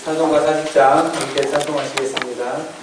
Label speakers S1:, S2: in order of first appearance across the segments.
S1: 찬송가 40장 함께 찬송하시겠습니다.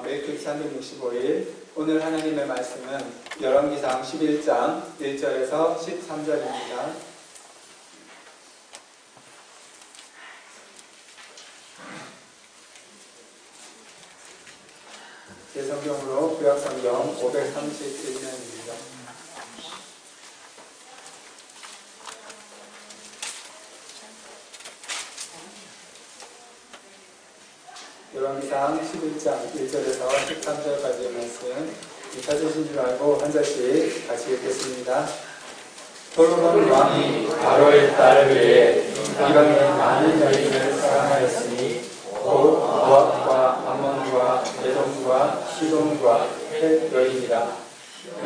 S1: 매일교회 365일 오늘 하나님의 말씀은 열왕기상 11장 1절에서 13절입니다. 제 성경으로 구약성경 531면입니다. 열왕기상 11장 1절에서 13절까지의 말씀 찾으신 줄 알고 한 절씩 같이 읽겠습니다. 솔로몬 왕이 바로의 딸을 위해 이방의 많은 여인을 사랑하였으니 곧 모압과 암몬과 에돔과 시돈과 헷 여인이라.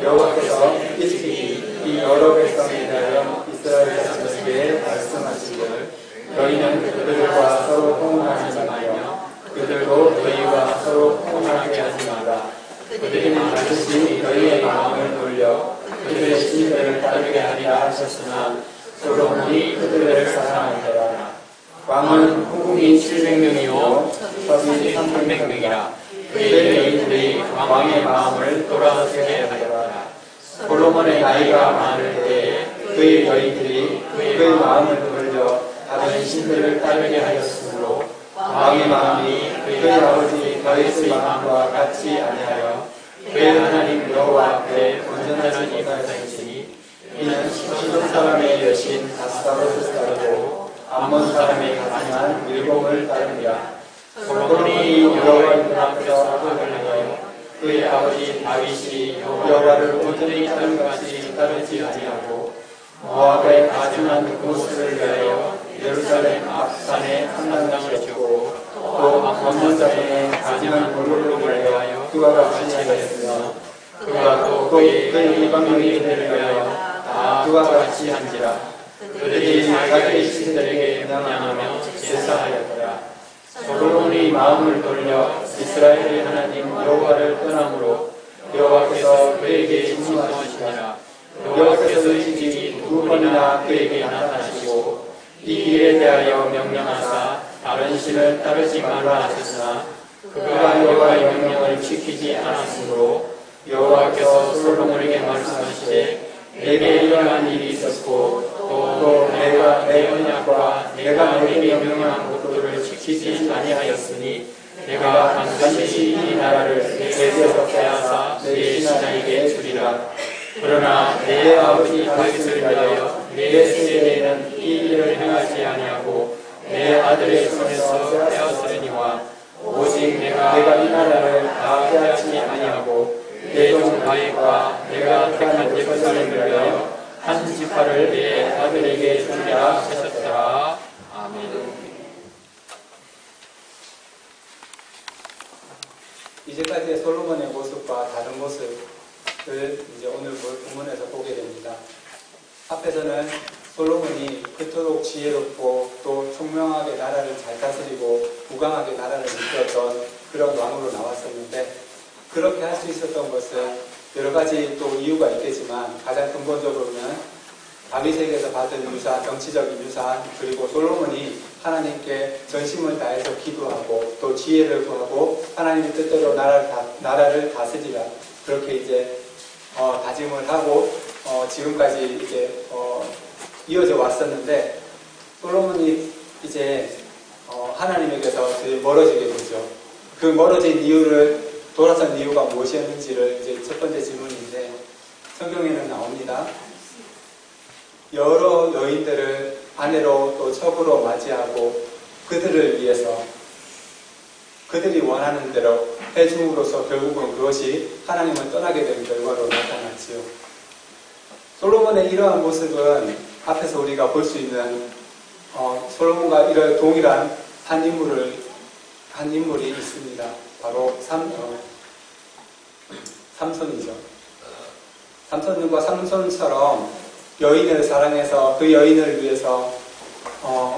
S1: 여호와께서 일찍이 이 여러 백성에 대하여 이스라엘 자손에게 말씀하시기를 너희는 그들과 서로 통혼하지 말며 그들도 너희와 서로 통혼하게 하지 마라. 그들은 반드시 너희의 마음을 돌려 그들의 신들을 따르게 하리라 하셨으나 솔로몬이 그들을 사랑하더라. 왕은 후궁이 700명이요 서비 300명이라. 그의 여인들이 왕의 마음을 돌아서게 하였더라. 솔로몬의 나이가 많을 때에 그의 여인들이 그의 마음을 돌려 다른 신들을 따르게 하였으므로 왕의 마음이 그의 아버지 다윗의 마음과 같이 아니하여 그의 하나님 여호와 앞에 온전하지 못하였으니 이는 시돈 사람의 여신 아스타롯을 따르고 암몬 사람의 가증한 밀공을 따릅니다. 솔로몬이 여호와의 눈앞에서 악을 행하여 그의 아버지 다윗이 여호와를 온전히 따른 같이 따르지 아니하고 모압의 가증한 그곳을 위하여 예루살렘 앞산에 한단당을 지었고 또 없는 자손의 가증한 본론을 위하여 그와 같이 하였으며
S2: 그가 또 그의 이방인들을 위하여 다 그와 같이 한지라. 그들이 자기의 신들에게 분양하며 제사하였더라. 솔로몬이 마음을 돌려 이스라엘의 하나님 여호와를 떠남으로 여호와께서 그에게 진노하시니라. 여호와께서 일찍이 두 번이나 그에게 나타나시고 이 일에 대하여 명령하사 다른 신을 따르지 말라 하셨으나 그가 여호와의 명령을 지키지 않았으므로 여호와께서 솔로몬에게 말씀하시되 내게 이러한 일이 있었고 또 내가 내 언약과 내가 내게 명령한 것들을 지키지 아니하였으니 내가 반드시 이 나라를 내게서 빼앗아 내 신하에게 주리라. 그러나 내 아버지 다윗을 위하여 내 세대에는 이 일을 행하지 아니하고 내 아들의 손에서 빼앗으려니와 오직 내가 이 나라를 다 빼앗지 아니하고 내 종 다윗과 내가 택한 예루살렘을 위하여 한 지파를 내 아들에게 주리라 하셨더라. 아멘.
S1: 이제까지의 솔로몬의 모습과 다른 모습을 이제 오늘 본문에서 보게 됩니다. 앞에서는 솔로몬이 그토록 지혜롭고 또 총명하게 나라를 잘 다스리고 부강하게 나라를 이끌었던 그런 왕으로 나왔었는데, 그렇게 할 수 있었던 것은 여러 가지 또 이유가 있겠지만 가장 근본적으로는 다윗에게서 받은 유산, 정치적인 유산, 그리고 솔로몬이 하나님께 전심을 다해서 기도하고 또 지혜를 구하고 하나님의 뜻대로 나라를 다스리라, 그렇게 이제 다짐을 하고 지금까지 이제 이어져 왔었는데, 솔로몬이 이제 하나님에게서 멀어지게 되죠. 그 멀어진 이유를, 돌아선 이유가 무엇이었는지를 이제 첫 번째 질문인데, 성경에는 나옵니다. 여러 여인들을 아내로 또 첩으로 맞이하고 그들을 위해서 그들이 원하는 대로 해줌으로써 결국은 그것이 하나님을 떠나게 된 결과로 나타났지요. 솔로몬의 이러한 모습은 앞에서 우리가 볼 수 있는 솔로몬과 이런 동일한 한 인물이 있습니다. 바로 삼손이죠. 삼손과 삼손처럼 여인을 사랑해서 그 여인을 위해서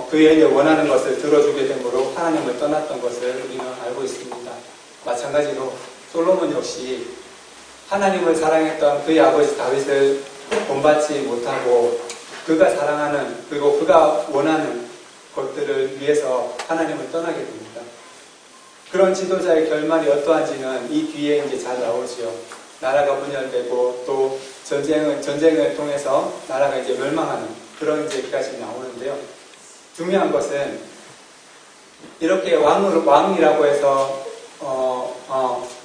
S1: 그 여인이 원하는 것을 들어주게 됨으로 하나님을 떠났던 것을 우리는 알고 있습니다. 마찬가지로 솔로몬 역시 하나님을 사랑했던 그의 아버지 다윗을 본받지 못하고 그가 사랑하는 그리고 그가 원하는 것들을 위해서 하나님을 떠나게 됩니다. 그런 지도자의 결말이 어떠한지는 이 뒤에 이제 잘 나오지요. 나라가 분열되고 또 전쟁을 통해서 나라가 이제 멸망하는 그런 이제까지 나오는데요. 중요한 것은 이렇게 왕이라고 해서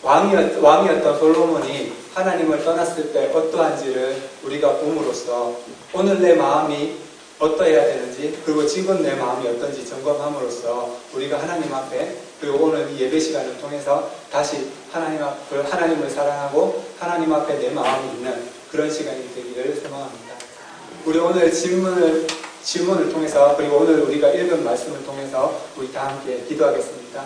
S1: 왕이었던 솔로몬이 하나님을 떠났을 때 어떠한지를 우리가 봄으로써 오늘 내 마음이 어떠해야 되는지, 그리고 지금 내 마음이 어떤지 점검함으로써 우리가 하나님 앞에, 그리고 오늘 이 예배 시간을 통해서 다시 하나님을 사랑하고 하나님 앞에 내 마음이 있는 그런 시간이 되기를 소망합니다. 우리 오늘 질문을 통해서, 그리고 오늘 우리가 읽은 말씀을 통해서 우리 다 함께 기도하겠습니다.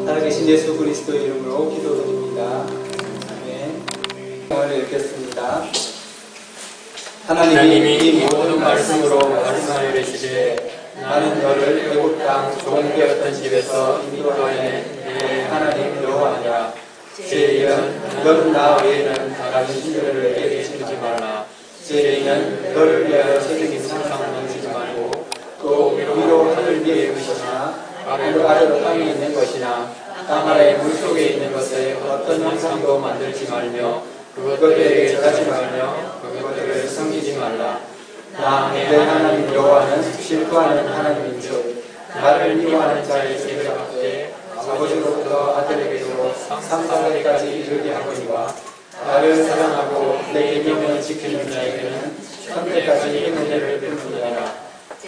S1: 살아계신 예수 그리스도의 이름으로 기도드립니다. 아멘. 오늘 읽겠습니다. 하나님이 이 모든 말씀으로 말씀하여 이르시되 나는 너를 애굽 땅 종되었던 집에서 인도하여낸 내 하나님 여호와니라. 제1은 너는 나 외에는 다른 신들을 내게 주지 말라. 죄인은 너를 위하여 생긴 상상을 만들지 말고 또 위로 하늘 위에 것이나 하늘 아래로 땅에 있는 것이나 땅 아래 물속에 있는 것에 어떤 형상도 만들지 말며 그것들에게 절하지 말며 그것들을 섬기지 말라. 나 내 하나님 여호와는 질투하는 하나님인즉 나를 미워하는 자의 죄를 갚되 아버지로부터 아들에게로 삼사대까지 이르게 하거니와 나를 사랑하고 내 계명을 지키는 자에게는 천대까지 은혜를 베푸느니라.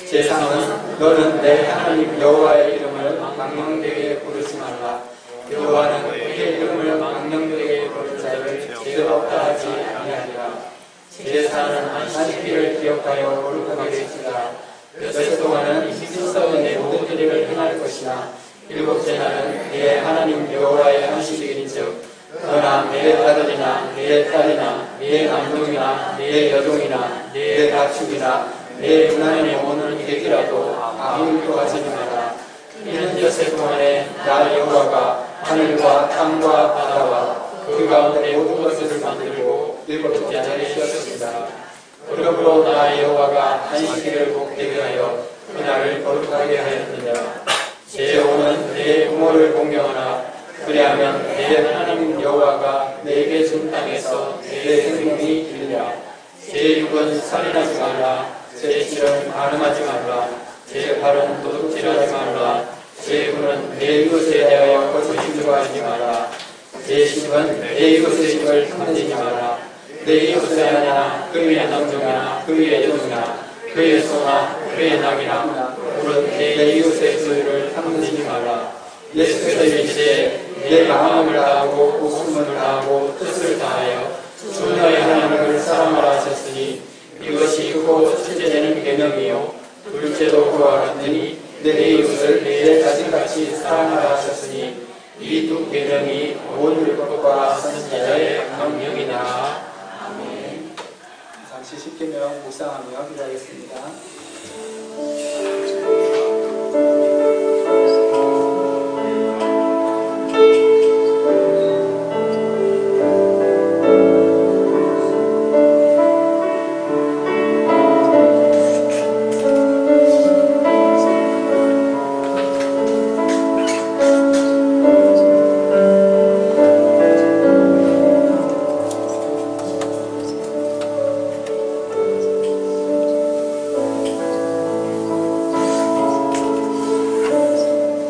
S1: 제3은 너는 내 하나님 여호와의 이름을 망령되게 부르지 말라. 여호와는 그의 이름을 망령되게 부르는 자를 죄없다 하지 아니하리라. 제4는 안식일을 기억하여 거룩하게 지키라. 며칠 동안은 힘써 내 모든 일을 행할 것이나 일곱째 날은 내 하나님 여호와의 안식일인즉 너나 내 아들이나 내 딸이나 내 남종이나 내 여종이나 내 가축이나 내 문안에 오는 객이라도 아무 일도 하지 마라. 이는 엿새 동안에 나 여호와가 하늘과 땅과 바다와 그 가운데 모든 것을 만들고 일곱째 날에 쉬었습니다. 그러므로 나 여호와가 안식일을 복되게 하여 그날을 거룩하게 하였느니라. 제5는 내 부모를 공경하라. 그리하면 내 하나님 여호와가 내게 준 땅에서 내 생명이 길리라. 제6은 살인하지 말라. 제7은 간음하지 말라. 제8은 도둑질하지 말라. 제9는 내 이웃에 대하여 거짓말을 하지 말라. 제10은 내 이웃의 집을 탐내지 마라. 내 이웃의 아내나 그의 남종이나 그의 여종이나 그의 소나 그의 낙이나 물은 내 이웃의 소유를 탐내지 마라. 예수께서 이르시되 내 마음을 다하고 목숨을 다하고 뜻을 다하여 주 너의 하나님을 사랑하라 하셨으니 이것이 크고 첫째는 계명이요 둘째도 그와 같으니 내 이웃을 내 자신같이 사랑하라 하셨으니 이 두 계명이 온 율법과 선지자의 명령이다. 아멘. 잠시 십계명 묵상하며 기도하겠습니다.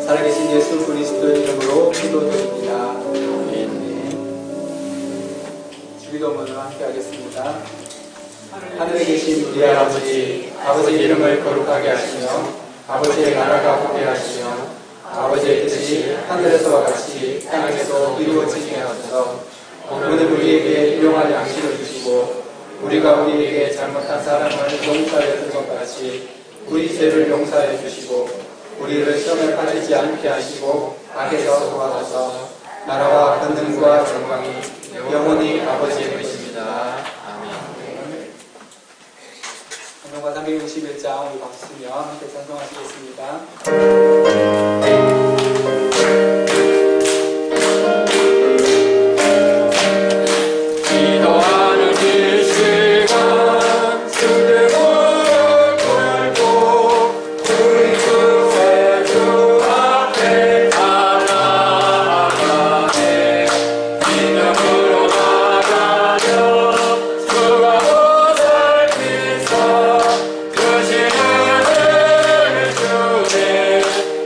S1: 살아계신 예수 그리스도의 이름으로 기도드립니다. 아멘. 주기도문을 함께 하겠습니다. 하늘에 계신 우리 아버지, 아버지의 이름을 거룩하게 하시며 아버지의 나라가 오게 하시며 아버지의 뜻이 하늘에서와 같이 땅에서 이루어지게 하소서. 오늘 우리에게 일용할 양식을 주시고 우리가 우리에게 잘못한 사람을 용서하여 준 것 같이 우리 죄를 용서하여 주시고 우리를 시험에 빠지지 않게 하시고 악에서 도와주셔서 나라와 권능과 영광이 영원히 아버지의 것입니다. 아멘. 성경과 361장 우리 박수 치며 함께 찬송하시겠습니다.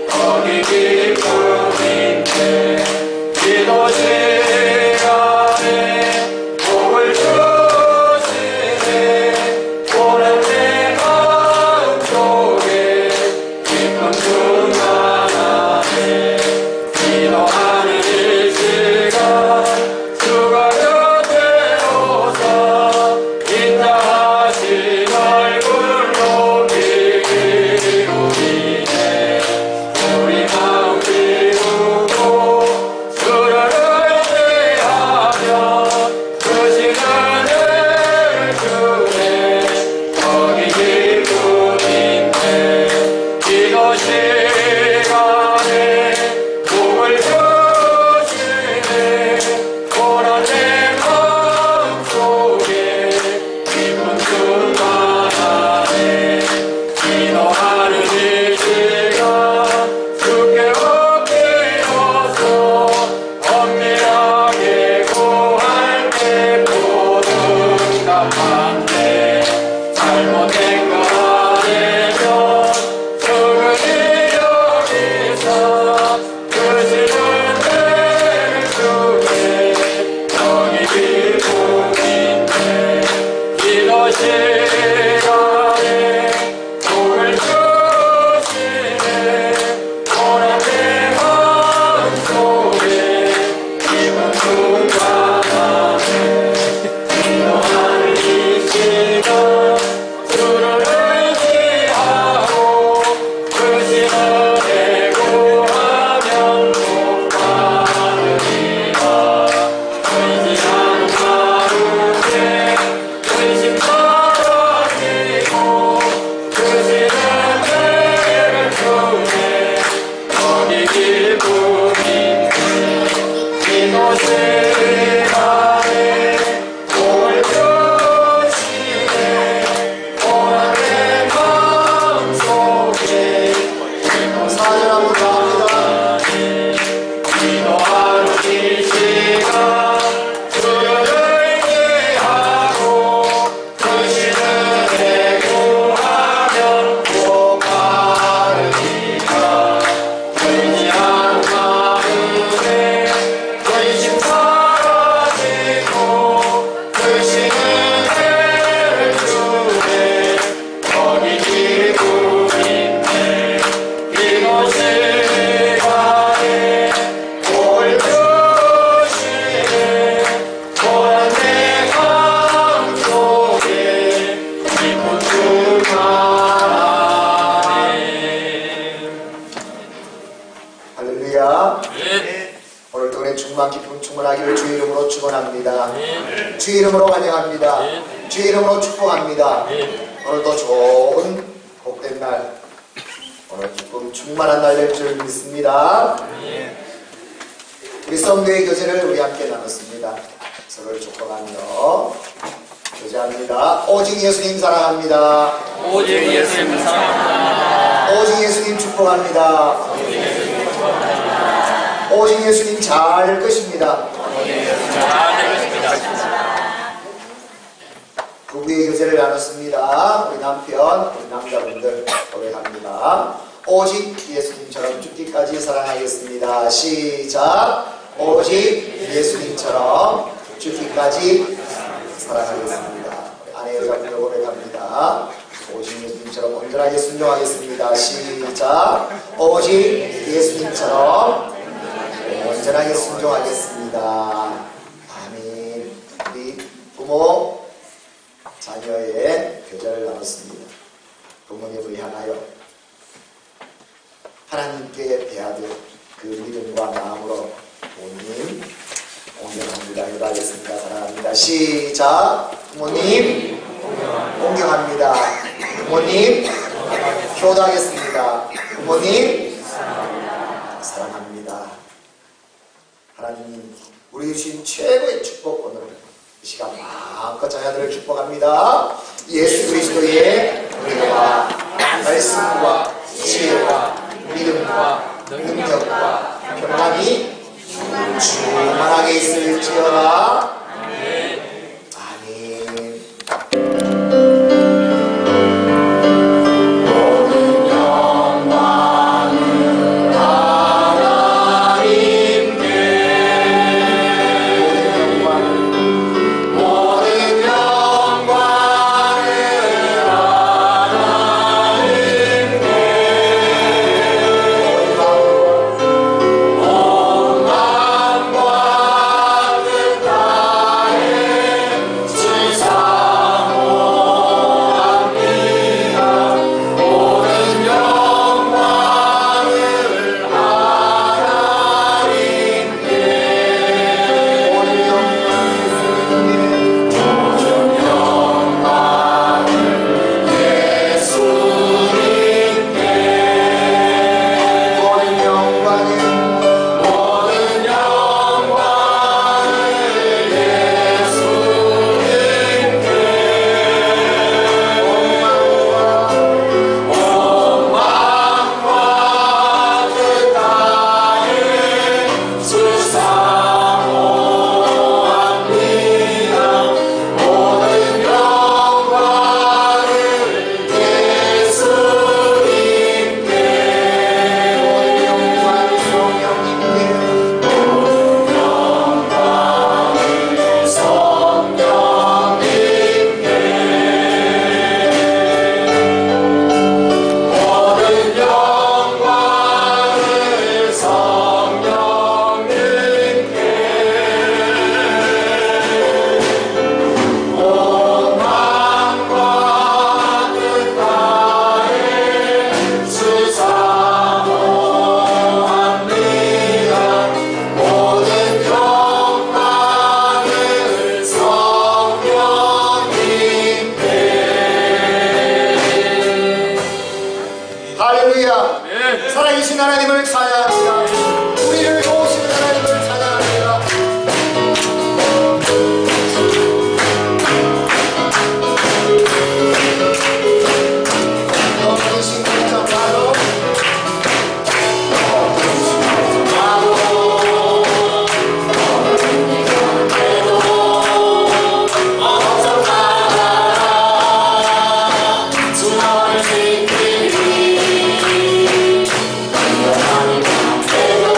S2: 거기
S3: 충만 기쁨 충만하기를 주 이름으로 축원합니다. 주 이름으로 환영합니다. 주 이름으로 축복합니다. 오늘도 좋은 복된 날, 오늘 기쁨 충만한 날 될 줄 믿습니다. 우리 성도의 교제를 우리 함께 나눴습니다. 서로를 축복하며 교제합니다. 오직 예수님 사랑합니다.
S2: 오직 예수님 사랑합니다.
S3: 오직 예수님 축복합니다. 오직 예수님 잘 될 것입니다.
S2: 잘될 것입니다.
S3: 부부의 교제를 나눴습니다. 우리 남편, 우리 남자분들 고백합니다. 오직 예수님처럼 죽기까지 사랑하겠습니다. 시작. 오직 예수님처럼 죽기까지 사랑하겠습니다. 아내 여자분들 고백합니다. 오직 예수님처럼 온전하게 순종하겠습니다. 시작. 오직 예수님처럼 온전하게 순종하겠습니다. 아멘. 우리 부모, 자녀의 교제를 나눴습니다. 부모님을 향하여 하나님께 대하듯 그 믿음과 마음으로 부모님 공경합니다. 기도하겠습니다. 사랑합니다. 시작. 부모님 공경합니다. 부모님 효도하겠습니다. 부모님 사랑합니다. 하나님 우리 주신 최고의 축복, 오늘 이 시간 마음껏 자녀들을 축복합니다. 예수 그리스도의 은혜와 말씀과 지혜와 믿음과 능력과 평안이 충만하게 있을지어다. 아멘. 살아계신 하나님을 찬양합니다. 우리를 도우시는 하나님을 찬양합니다. 너무신 정말로
S4: 주님을 지키리 하나님 앞에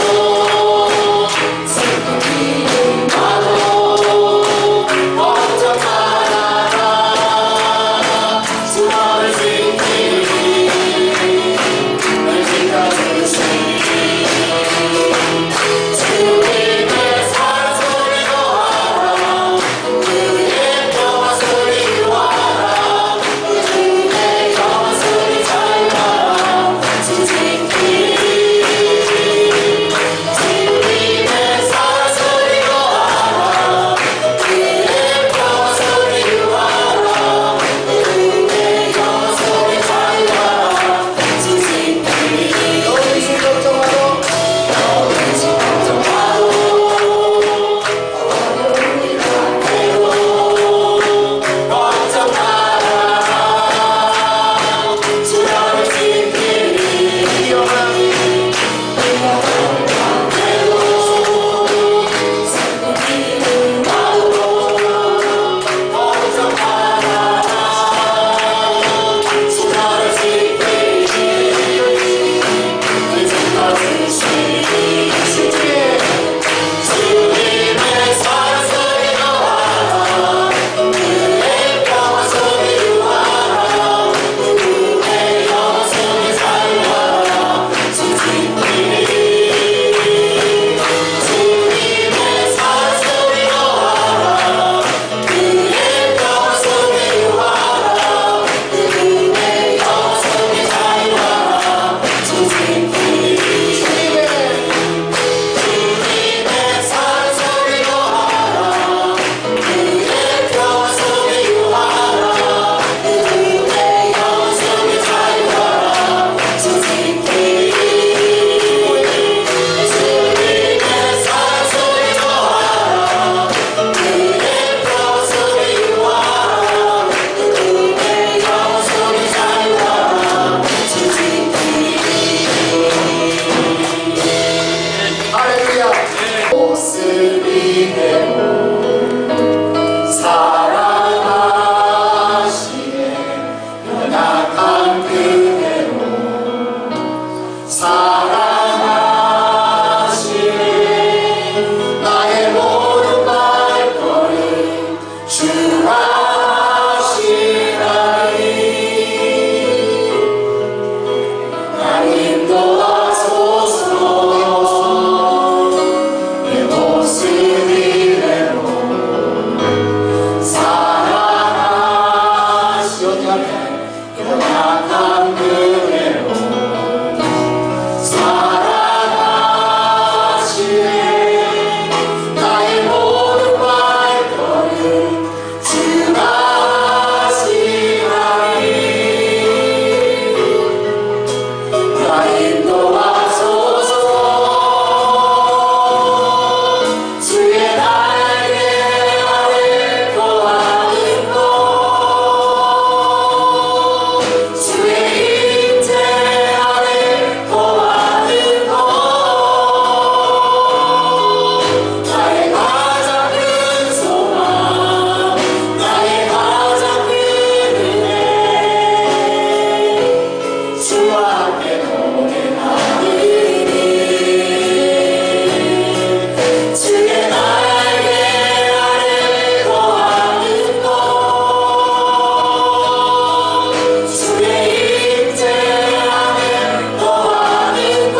S3: 사랑하시네 나의 모든 발걸음 주가 하시나니 날 인도하소서 내 모습 이대로 사랑하시네 연약한 그대로 사랑하시네 나의 모든 발걸음 주가 하시나니 나 인도하소서 주의 날개 아래 거하는 곳 주의 임재 아래 거하는 곳 나의 가장 큰 소망 나의 가장 큰 은혜 주와 함께 동행하리니 주의 날개 아래 거하는 곳 주의 임재 안에 거하는 곳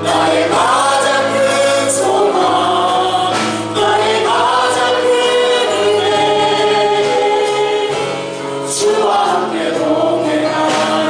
S3: 나의 가장 큰 소망 나의 가장 큰 은혜 주와 함께 동행하리니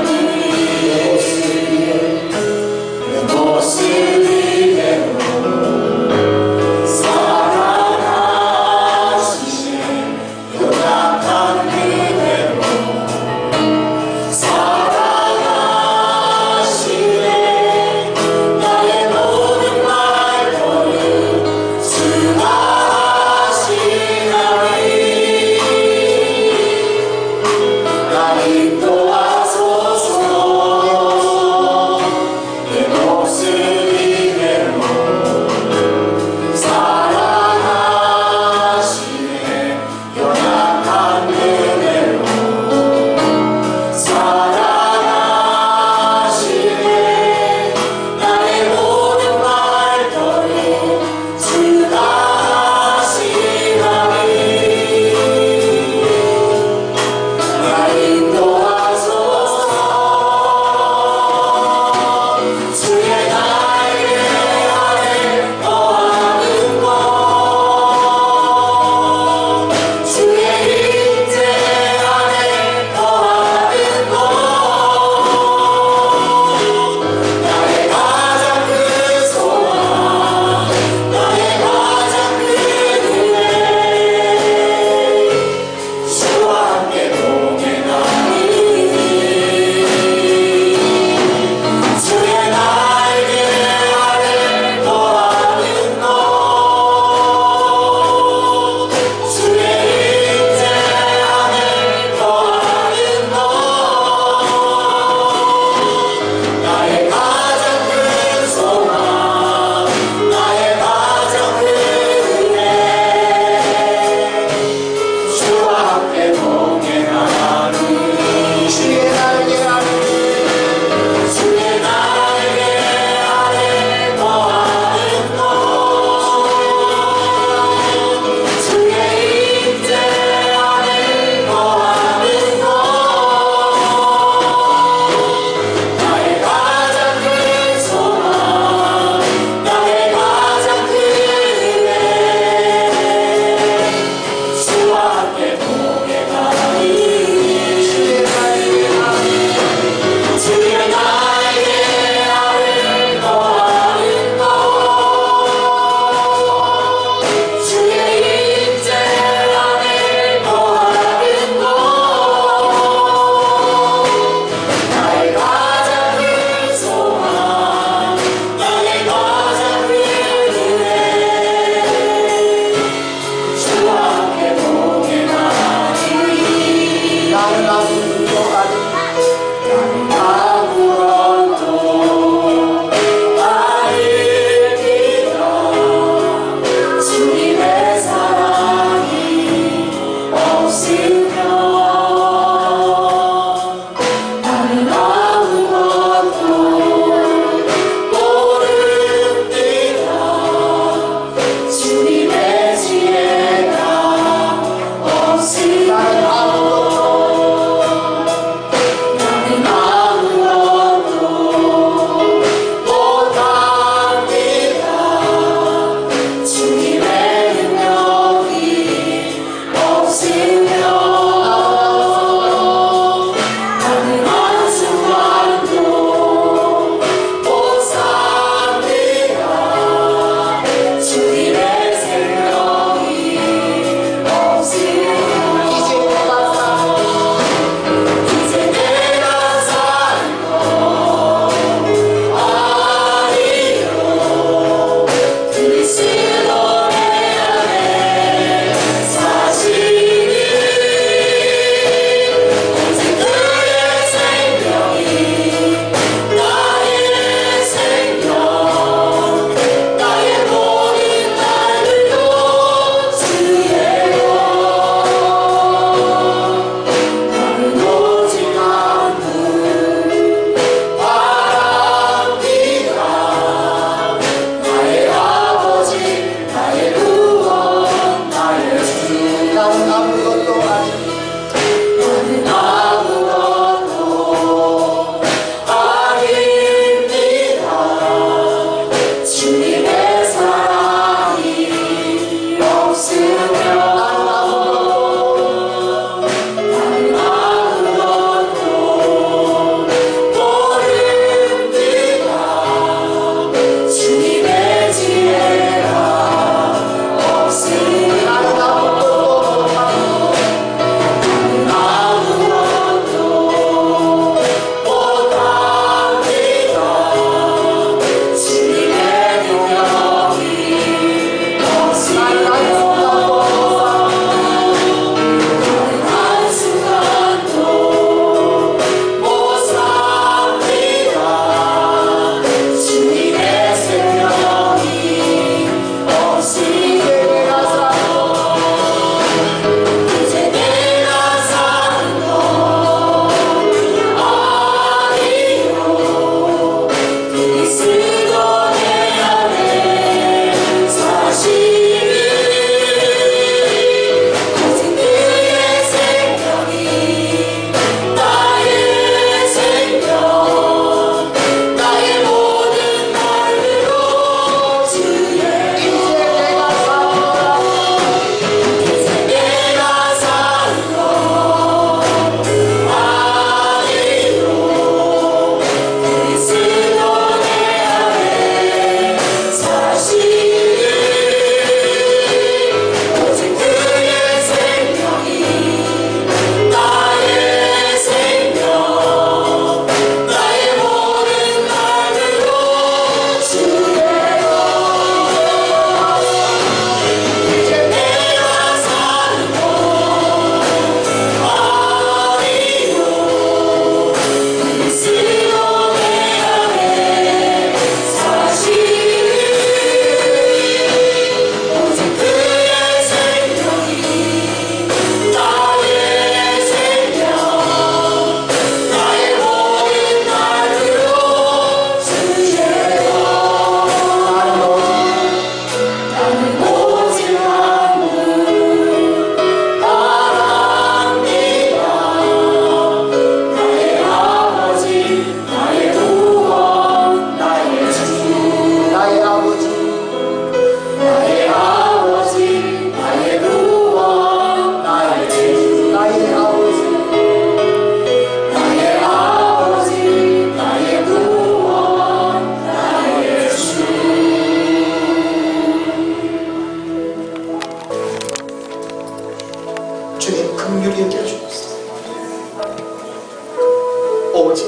S3: 오직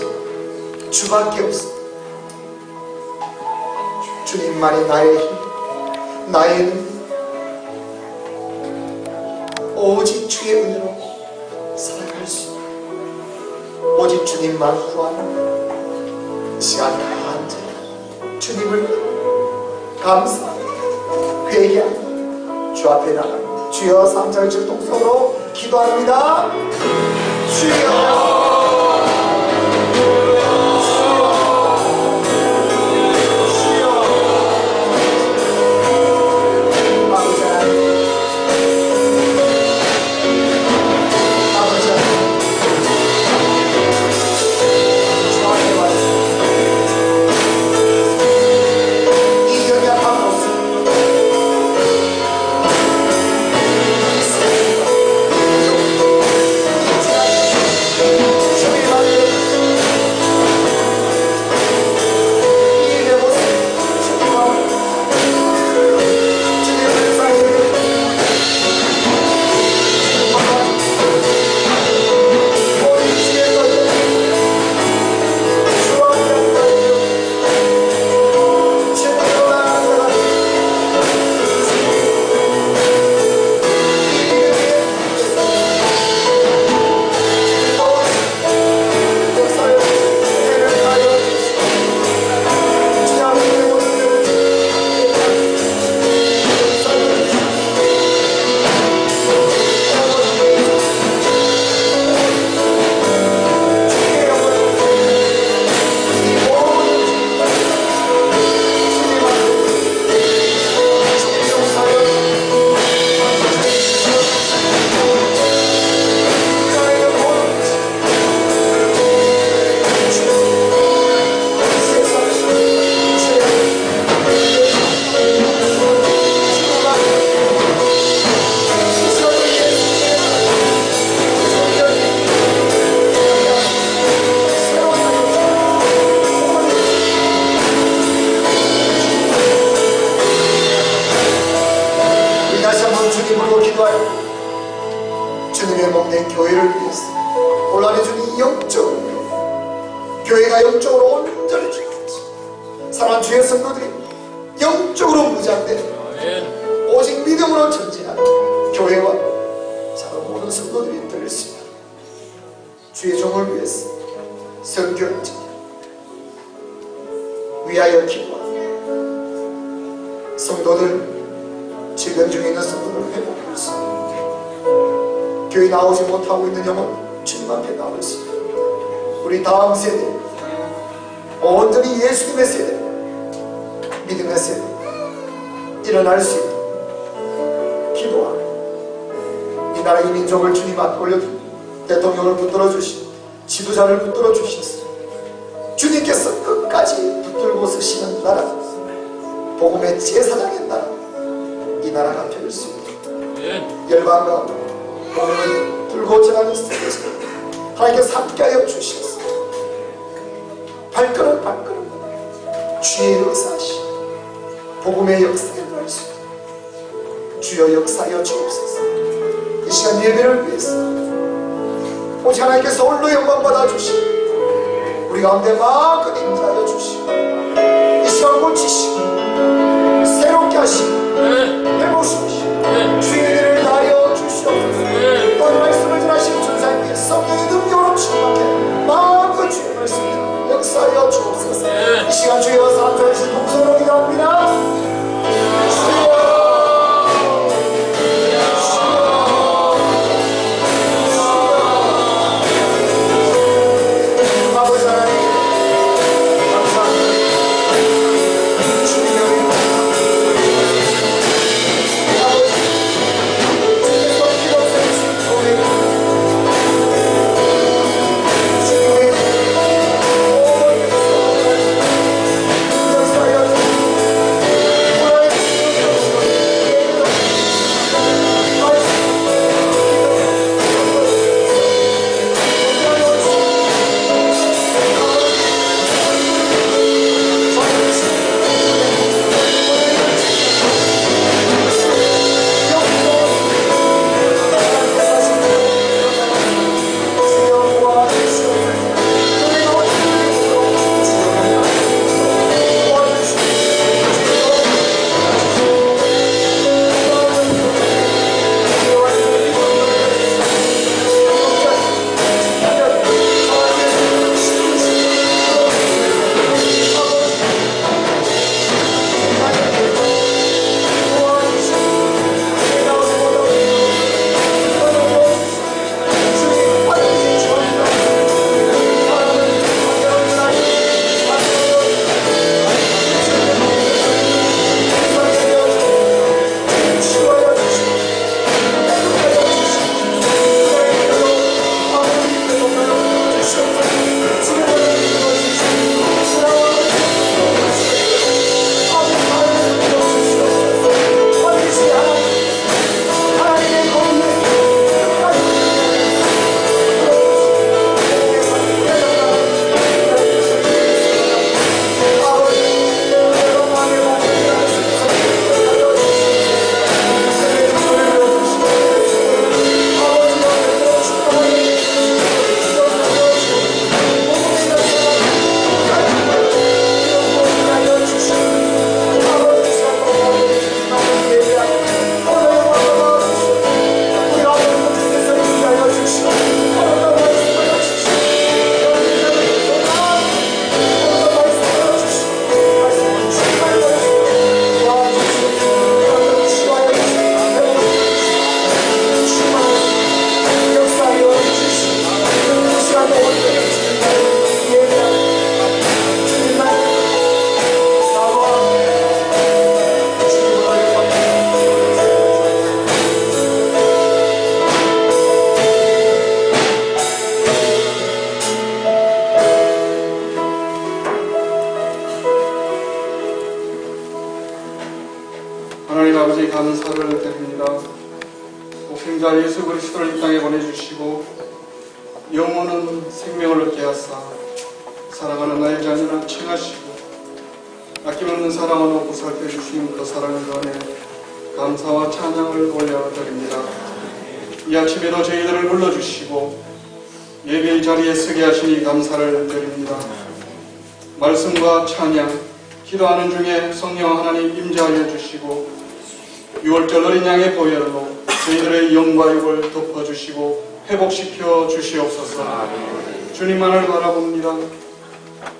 S3: 주밖에 없습니다. 주님만이 나의 힘, 나의 능력, 오직 주의 은혜로 살아갈 수 있다. 오직 주님만 구하는 시간 한제 주님을 감사하고 회개하고 주 앞에 나갑니다. 주여 3절 즉동성으로 기도합니다. 주여 주님의 몸된 교회를 위해서 온라인에 주님 영적으로 교회가 영적으로 온전히 주님께서 사랑하는 주의 성도들이 영적으로 무장되는 오직 믿음으로 전진하는 교회와 사랑하는 모든 성도들이 될 수 있도록 주의 종을 위해서 선교를 위하여 기도하고 성도들 질병 중에 있는 성도들을 회복할 수 있도록 교회 나오지 못하고 있는 영혼 주님 앞에 나올 수 있도록 우리 다음 세대 온전히 예수님의 세대 믿음의 세대 일어날 수 있도록 기도하고 이 나라 이 민족을 주님 앞에 올려주고 대통령을 붙들어 주시고 지도자를 붙들어 주셔서 주님께서 끝까지 붙들고 서시는 나라 복음의 제사장의 나라 이 나라가 될 수 있도록 열방과 복음을 들고 전하는 세대에서 하나님께서 함께하여 주셔서 발걸음 발걸음 주의 역사하시 복음의 역사에 일어날 수 있도록 주여 역사하여 주옵소서. 이 시간 예배를 위해서 오직 하나님께서 홀로 영광 받아주시고 우리 가운데 마음껏 임재하여 주시고 이 시간 고치시고 새롭게 하시고 해보시고 주의 은혜를 다하여 주시옵소서. 또한 말씀을 전하시는 전사님께 성령의 능력으로 충만해 마음껏 주의 말씀을 역사하여 주옵소서. 이 시간 주여 사람들에서 동서로 기도합니다. 주여 주님의
S4: 감사를 드립니다. 독생자 예수 그리스도를 이 땅에 보내주시고 영원한 생명을 얻게 하사 사랑하는 나의 자녀를 칭하시고 아낌없는 사랑으로 보살펴 주시는 그 사랑을 전해 감사와 찬양을 올려드립니다. 이 아침에도 저희들을 불러주시고 예배의 자리에 서게 하시니 감사를 드립니다. 말씀과 찬양, 기도하는 중에 성령 하나님 임재하여 주시고 6월절 어린 양의 보혈로 저희들의 영과 육을 덮어주시고 회복시켜 주시옵소서. 주님만을 바라봅니다.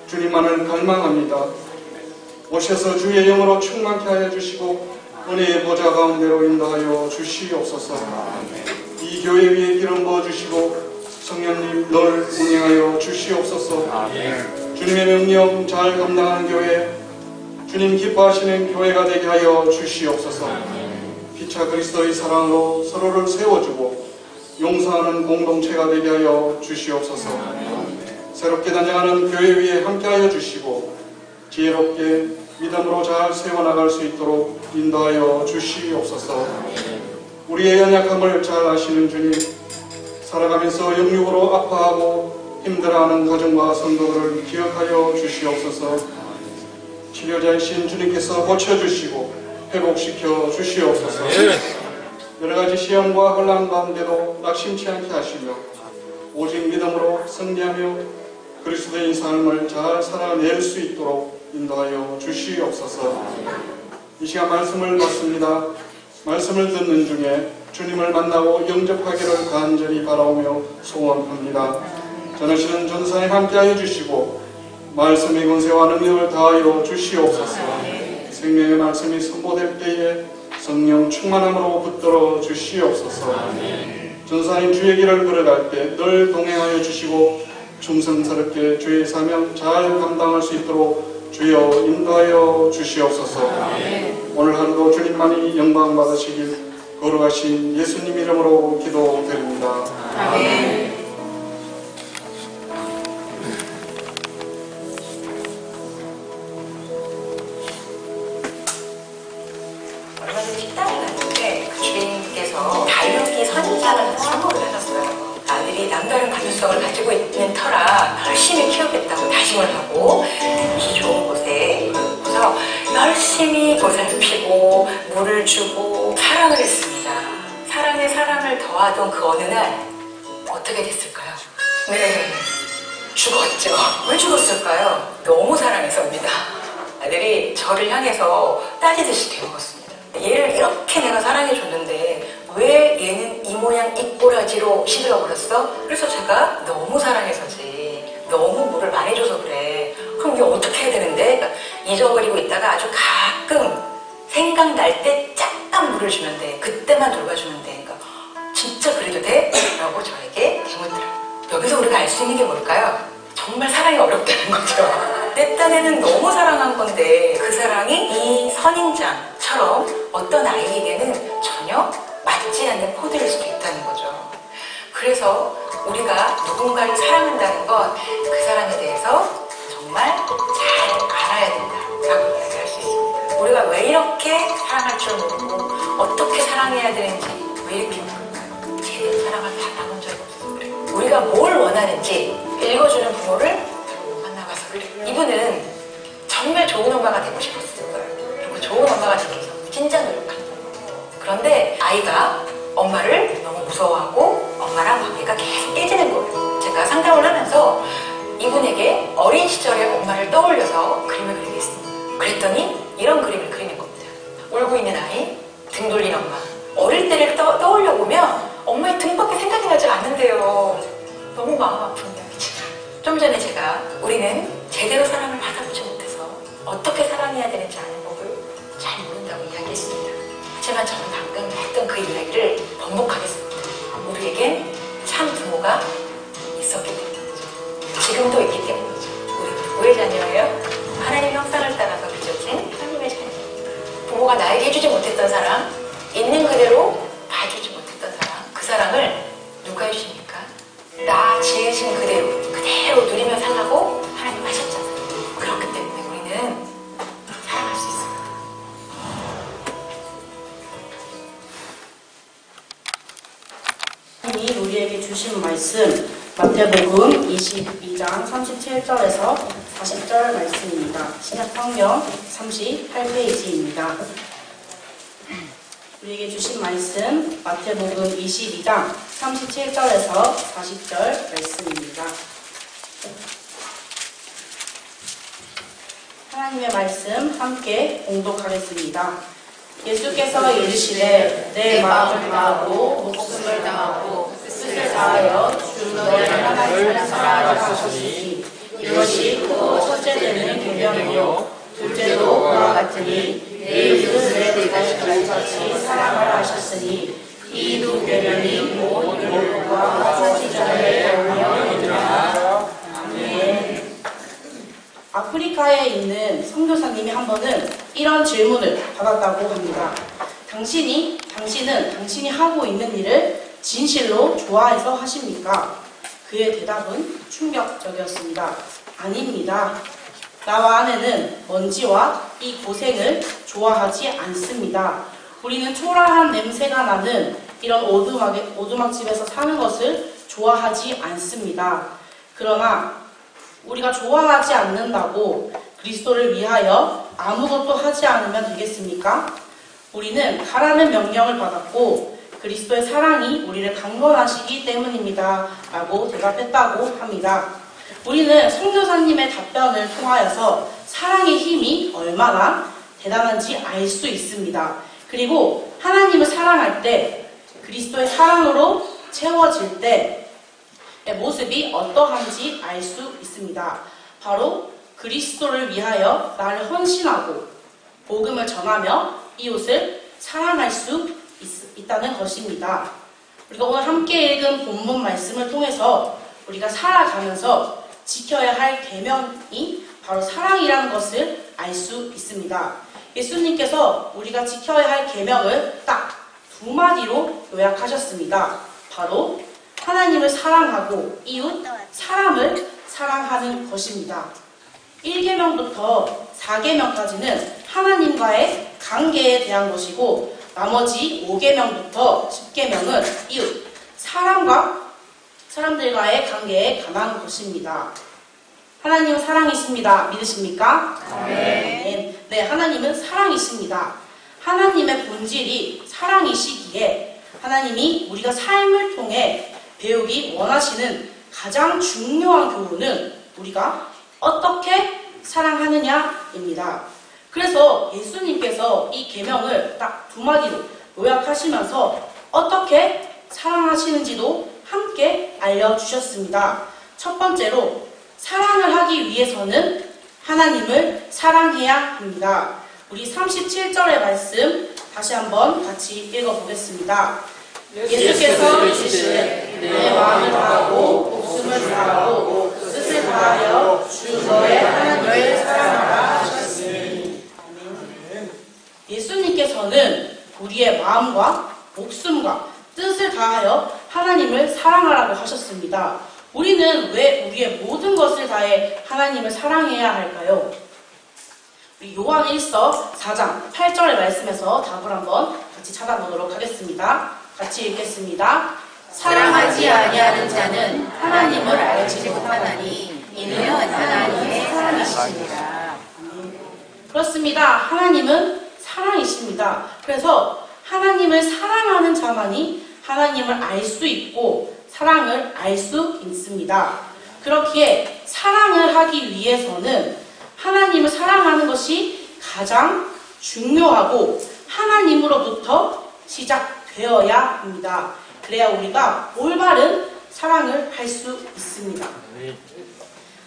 S4: 주님만을 갈망합니다. 오셔서 주의 영으로 충만케 하여 주시고 은혜의 보좌 가운데로 인도하여 주시옵소서. 이 교회 위에 기름 부어주시고 성령님 널 운행하여 주시옵소서. 주님의 명령 잘 감당하는 교회, 주님 기뻐하시는 교회가 되게 하여 주시옵소서. 피차 그리스도의 사랑으로 서로를 세워주고 용서하는 공동체가 되게 하여 주시옵소서. 새롭게 단장하는 교회 위에 함께하여 주시고 지혜롭게 믿음으로 잘 세워나갈 수 있도록 인도하여 주시옵소서. 우리의 연약함을 잘 아시는 주님, 살아가면서 영육으로 아파하고 힘들어하는 가정과 성도들을 기억하여 주시옵소서. 치료자이신 주님께서 고쳐주시고 회복시켜 주시옵소서. 여러가지 시험과 혼란 가운데도 낙심치 않게 하시며 오직 믿음으로 승리하며 그리스도의 삶을 잘 살아낼 수 있도록 인도하여 주시옵소서. 이 시간 말씀을 받습니다. 말씀을 듣는 중에 주님을 만나고 영접하기를 간절히 바라오며 소원합니다. 전하시는 전사님 함께하여 주시고 말씀의 권세와 능력을 다하여 주시옵소서. 생명의 말씀이 선포될 때에 성령 충만함으로 붙들어 주시옵소서. 전사님 주의 길을 걸어갈 때 늘 동행하여 주시고 충성스럽게 주의 사명 잘 감당할 수 있도록 주여 인도하여 주시옵소서. 오늘 하루도 주님만이 영광 받으시길 거룩하신 예수님 이름으로 기도드립니다. 아멘.
S5: 얼마 전에 식당에 갔는데 그 주인께서 다육이 선인장을 선물을 하셨어요. 아들이 남다른 가능성을 가지고 있는 터라 열심히 키우겠다고 다짐을 하고 특히 좋은 곳에 그래서 열심히 보살피고 물을 주고 사랑을 했습니다. 사랑에 사랑을 더하던 그 어느 날 어떻게 됐을까요? 네, 죽었죠. 왜 죽었을까요? 너무 사랑해서입니다. 아들이 저를 향해서 따지듯이 되어먹었습니다. 얘를 이렇게 내가 사랑해줬는데 왜 얘는 이 모양 입꼬라지로 시들어버렸어? 그래서 제가 너무 사랑해서지, 너무 물을 많이 줘서 그래. 그럼 이게 어떻게 해야 되는데? 그러니까 잊어버리고 있다가 아주 가끔 생각날 때 잠깐 물을 주면 돼. 그때만 돌봐주면 돼. 그러니까 진짜 그래도 돼? 라고 저에게 대묻더라고요. 여기서 우리가 알 수 있는 게 뭘까요? 정말 사랑이 어렵다는 거죠. 내 딴에는 너무 사랑한 건데 그 사랑이 이 선인장처럼 어떤 아이에게는 전혀 맞지 않는 코드일 수도 있다는 거죠. 그래서 우리가 누군가를 사랑한다는 건 그 사랑에 대해서 정말 잘 알아야 된다라고 이야기할 수 있습니다. 우리가 왜 이렇게 사랑할 줄 모르고 어떻게 사랑해야 되는지 왜 이렇게 모를까요? 제대로 사랑을 받아본 적이 없어서 그래요. 우리가 뭘 원하는지 읽어주는 부모를 만나봐서 그래요. 이분은 정말 좋은 엄마가 되고 싶었을 거예요. 그리고 좋은 엄마가 되기 위해서 진짜 노력한 거예요. 그런데 아이가 엄마를 너무 무서워하고 엄마랑 관계가 계속 깨지는 거예요. 제가 상담을 하면서 이분에게 어린 시절의 엄마를 떠올려서 그림을 그리겠습니다. 그랬더니 이런 그림을 그리는 겁니다. 울고 있는 아이, 등 돌린 엄마. 어릴 때를 떠올려 보면 엄마의 등밖에 생각이 나지 않는데요. 너무 마음 아픈 이야기죠. 좀 전에 제가 우리는 제대로 사랑을 받아보지 못해서 어떻게 사랑해야 되는지 아는 법을 잘 모른다고 이야기했습니다. 하지만 저는 방금 했던 그 이야기를 번복하겠습니다. 우리에겐 참 부모가 있었기 때문이죠. 지금도 있기 때문이죠. 우리는 누구의 자녀예요? 하나님의 형상을 따라서 빚어진 하나님의 자녀입니다. 부모가 나에게 해주지 못했던 사랑, 있는 그대로 봐주지 못했던 사랑, 그 사랑을 누가 해주십니까? 나 지으신 그대로 누리며 살라고 하나님 하셨잖아요. 그렇기 때문에 우리는 사랑할 수 있습니다.
S6: 말씀 마태복음 22장 37절에서 40절 말씀입니다. 신약성경 38페이지입니다. 우리에게 주신 말씀 마태복음 22장 37절에서 40절 말씀입니다. 하나님의 말씀 함께 봉독하겠습니다. 예수께서 이르시되 내 마음을 다하고 목숨을 다하고 뜻을 다하여 주 너의 하나님을 사랑하라 하셨으니 이것이 크고 첫째 되는 계명이요 둘째도 그와 같으니 내 이웃을 내 자신을 같이 사랑하라 하셨으니 이 두 계명이 온 율법과 선지자의 명령이니라. 아멘. 아프리카에 있는 선교사님이 한 번은 이런 질문을 받았다고 합니다. 당신은 당신이 하고 있는 일을 진실로 좋아해서 하십니까? 그의 대답은 충격적이었습니다. 아닙니다. 나와 아내는 먼지와 이 고생을 좋아하지 않습니다. 우리는 초라한 냄새가 나는 이런 오두막집에서 사는 것을 좋아하지 않습니다. 그러나 우리가 좋아하지 않는다고 그리스도를 위하여 아무것도 하지 않으면 되겠습니까? 우리는 가라는 명령을 받았고 그리스도의 사랑이 우리를 강건하시기 때문입니다. 라고 대답했다고 합니다. 우리는 선교사님의 답변을 통하여서 사랑의 힘이 얼마나 대단한지 알 수 있습니다. 그리고 하나님을 사랑할 때 그리스도의 사랑으로 채워질 때 모습이 어떠한지 알 수 있습니다. 바로 그리스도를 위하여 나를 헌신하고 복음을 전하며 이웃을 사랑할 수 있다는 것입니다. 우리가 오늘 함께 읽은 본문 말씀을 통해서 우리가 살아가면서 지켜야 할 계명이 바로 사랑이라는 것을 알 수 있습니다. 예수님께서 우리가 지켜야 할 계명을 딱 두 마디로 요약하셨습니다. 바로 하나님을 사랑하고 이웃, 사람을 사랑하는 것입니다. 1계명부터 4계명까지는 하나님과의 관계에 대한 것이고 나머지 5계명부터 10계명은 이웃, 사람들과의 관계에 관한 것입니다. 하나님은 사랑이십니다. 믿으십니까? 네, 하나님은 사랑이십니다. 하나님의 본질이 사랑이시기에 하나님이 우리가 삶을 통해 배우기 원하시는 가장 중요한 교훈은 우리가 어떻게 사랑하느냐입니다. 그래서 예수님께서 이 계명을 딱 두 마디로 요약하시면서 어떻게 사랑하시는지도 함께 알려주셨습니다. 첫 번째로 사랑을 하기 위해서는 하나님을 사랑해야 합니다. 우리 37절의 말씀 다시 한번 같이 읽어보겠습니다. 예수께서 이르시되 내 마음을 다하고 목숨을 다하고 뜻을 다하여 주 너의 하나님을 사랑하라 하셨으니. 예수님께서는 우리의 마음과 목숨과 뜻을 다하여 하나님을 사랑하라고 하셨습니다. 우리는 왜 우리의 모든 것을 다해 하나님을 사랑해야 할까요? 우리 요한 1서 4장 8절의 말씀에서 답을 한번 같이 찾아보도록 하겠습니다. 같이 읽겠습니다.
S5: 사랑하지 아니하는 자는 하나님을 알지 못하나니 이는 하나님의 사랑이시니라.
S6: 그렇습니다. 하나님은 사랑이십니다. 그래서 하나님을 사랑하는 자만이 하나님을 알 수 있고 사랑을 알 수 있습니다. 그렇기에 사랑을 하기 위해서는 하나님을 사랑하는 것이 가장 중요하고 하나님으로부터 시작되어야 합니다. 그래야 우리가 올바른 사랑을 할 수 있습니다.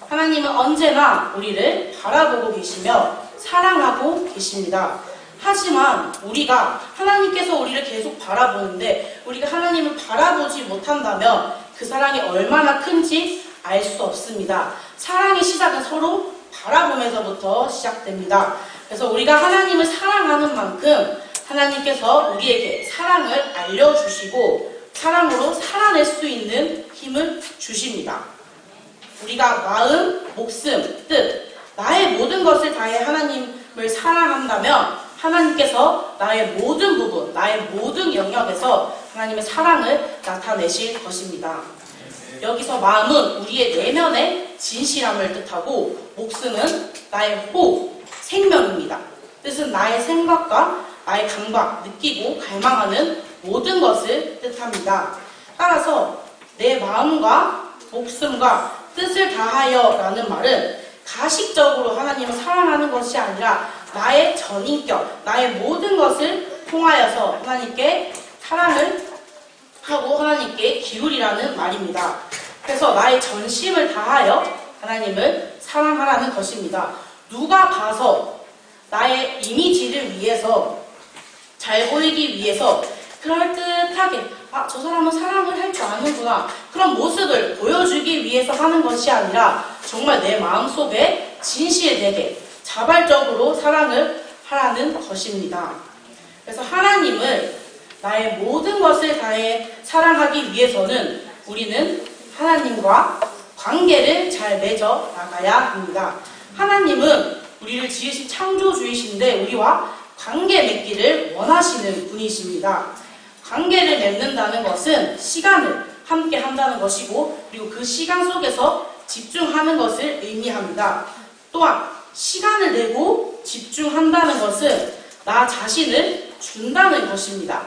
S6: 하나님은 언제나 우리를 바라보고 계시며 사랑하고 계십니다. 하지만 우리가 하나님께서 우리를 계속 바라보는데 우리가 하나님을 바라보지 못한다면 그 사랑이 얼마나 큰지 알 수 없습니다. 사랑의 시작은 서로 바라보면서부터 시작됩니다. 그래서 우리가 하나님을 사랑하는 만큼 하나님께서 우리에게 사랑을 알려주시고 사랑으로 살아낼 수 있는 힘을 주십니다. 우리가 마음, 목숨, 뜻, 나의 모든 것을 다해 하나님을 사랑한다면 하나님께서 나의 모든 부분, 나의 모든 영역에서 하나님의 사랑을 나타내실 것입니다. 여기서 마음은 우리의 내면의 진실함을 뜻하고 목숨은 나의 호흡, 생명입니다. 뜻은 나의 생각과 나의 감각, 느끼고 갈망하는 모든 것을 뜻합니다. 따라서 내 마음과 목숨과 뜻을 다하여 라는 말은 가식적으로 하나님을 사랑하는 것이 아니라 나의 전인격, 나의 모든 것을 통하여서 하나님께 사랑을 하고 하나님께 기울이라는 말입니다. 그래서 나의 전심을 다하여 하나님을 사랑하라는 것입니다. 누가 봐서 나의 이미지를 위해서 잘 보이기 위해서 그럴듯하게 저 사람은 사랑을 할 줄 아는구나 그런 모습을 보여주기 위해서 하는 것이 아니라 정말 내 마음속에 진실되게 자발적으로 사랑을 하라는 것입니다. 그래서 하나님을 나의 모든 것을 다해 사랑하기 위해서는 우리는 하나님과 관계를 잘 맺어 나가야 합니다. 하나님은 우리를 지으신 창조주이신데 우리와 관계 맺기를 원하시는 분이십니다. 관계를 맺는다는 것은 시간을 함께 한다는 것이고 그리고 그 시간 속에서 집중하는 것을 의미합니다. 또한 시간을 내고 집중한다는 것은 나 자신을 준다는 것입니다.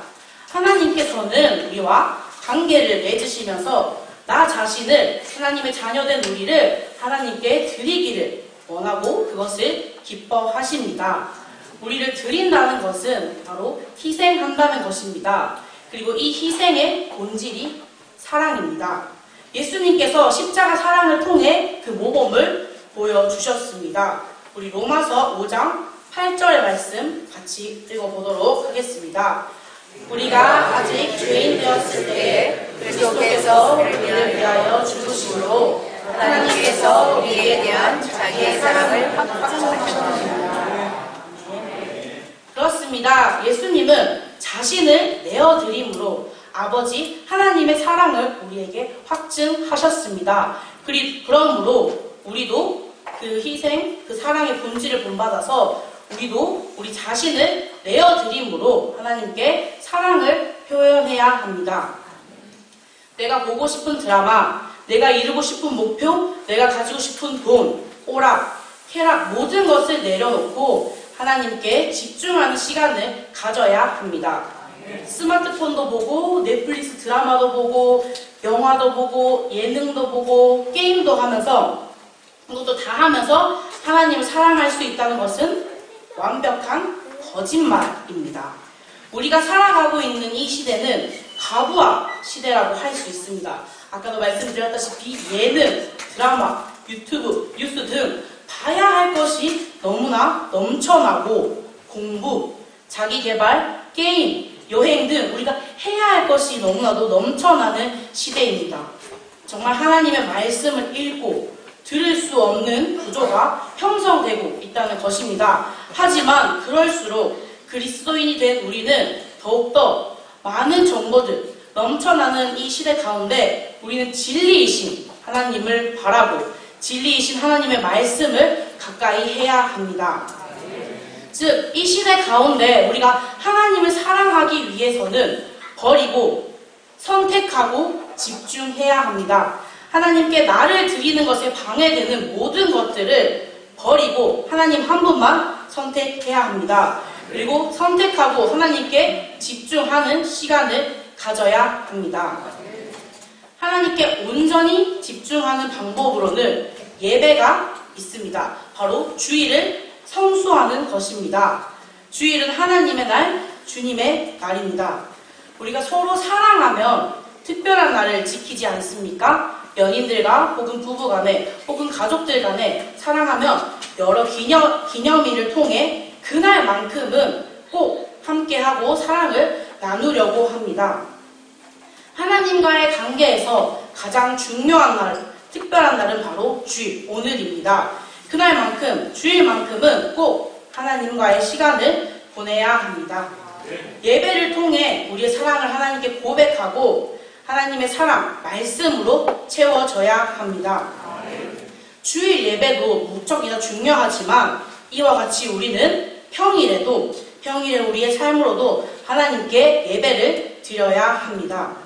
S6: 하나님께서는 우리와 관계를 맺으시면서 나 자신을 하나님의 자녀된 우리를 하나님께 드리기를 원하고 그것을 기뻐하십니다. 우리를 드린다는 것은 바로 희생한다는 것입니다. 그리고 이 희생의 본질이 사랑입니다. 예수님께서 십자가 사랑을 통해 그 모범을 보여주셨습니다. 우리 로마서 5장 8절의 말씀 같이 읽어보도록 하겠습니다. 우리가 아직 죄인 되었을 때에 그리스도께서 우리를 위하여 죽으심으로 하나님께서 우리에 대한 자기의 사랑을 확증하셨습니다. 그렇습니다. 예수님은 자신을 내어드림으로 아버지 하나님의 사랑을 우리에게 확증하셨습니다. 그러므로 우리도 그 희생, 그 사랑의 본질을 본받아서 우리도 우리 자신을 내어드림으로 하나님께 사랑을 표현해야 합니다. 내가 보고 싶은 드라마, 내가 이루고 싶은 목표, 내가 가지고 싶은 돈, 오락, 쾌락 모든 것을 내려놓고 하나님께 집중하는 시간을 가져야 합니다. 스마트폰도 보고 넷플릭스 드라마도 보고 영화도 보고 예능도 보고 게임도 하면서 이것도 다 하면서 하나님을 사랑할 수 있다는 것은 완벽한 거짓말입니다. 우리가 살아가고 있는 이 시대는 가부화 시대라고 할 수 있습니다. 아까도 말씀드렸다시피 예능, 드라마, 유튜브, 뉴스 등 봐야 할 것이 너무나 넘쳐나고 공부, 자기개발, 게임, 여행 등 우리가 해야 할 것이 너무나도 넘쳐나는 시대입니다. 정말 하나님의 말씀을 읽고 들을 수 없는 구조가 형성되고 있다는 것입니다. 하지만 그럴수록 그리스도인이 된 우리는 더욱더 많은 정보들, 넘쳐나는 이 시대 가운데 우리는 진리이신 하나님을 바라고 진리이신 하나님의 말씀을 가까이 해야 합니다. 즉, 이 시대 가운데 우리가 하나님을 사랑하기 위해서는 버리고 선택하고 집중해야 합니다. 하나님께 나를 드리는 것에 방해되는 모든 것들을 버리고 하나님 한 분만 선택해야 합니다. 그리고 선택하고 하나님께 집중하는 시간을 가져야 합니다. 하나님께 온전히 집중하는 방법으로는 예배가 있습니다. 바로 주일을 성수하는 것입니다. 주일은 하나님의 날, 주님의 날입니다. 우리가 서로 사랑하면 특별한 날을 지키지 않습니까? 연인들과 혹은 부부간에 혹은 가족들 간에 사랑하면 여러 기념일을 통해 그날만큼은 꼭 함께하고 사랑을 나누려고 합니다. 하나님과의 관계에서 가장 중요한 날, 특별한 날은 바로 주일, 오늘입니다. 그날만큼, 주일만큼은 꼭 하나님과의 시간을 보내야 합니다. 예배를 통해 우리의 사랑을 하나님께 고백하고 하나님의 사랑, 말씀으로 채워져야 합니다. 주일 예배도 무척이나 중요하지만 이와 같이 우리는 평일에 우리의 삶으로도 하나님께 예배를 드려야 합니다.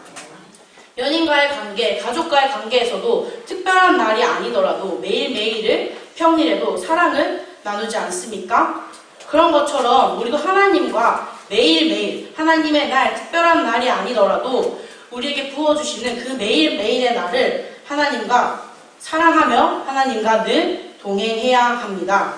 S6: 연인과의 관계, 가족과의 관계에서도 특별한 날이 아니더라도 매일매일을 평일에도 사랑을 나누지 않습니까? 그런 것처럼 우리도 하나님과 매일매일 하나님의 날, 특별한 날이 아니더라도 우리에게 부어주시는 그 매일매일의 날을 하나님과 사랑하며 하나님과 늘 동행해야 합니다.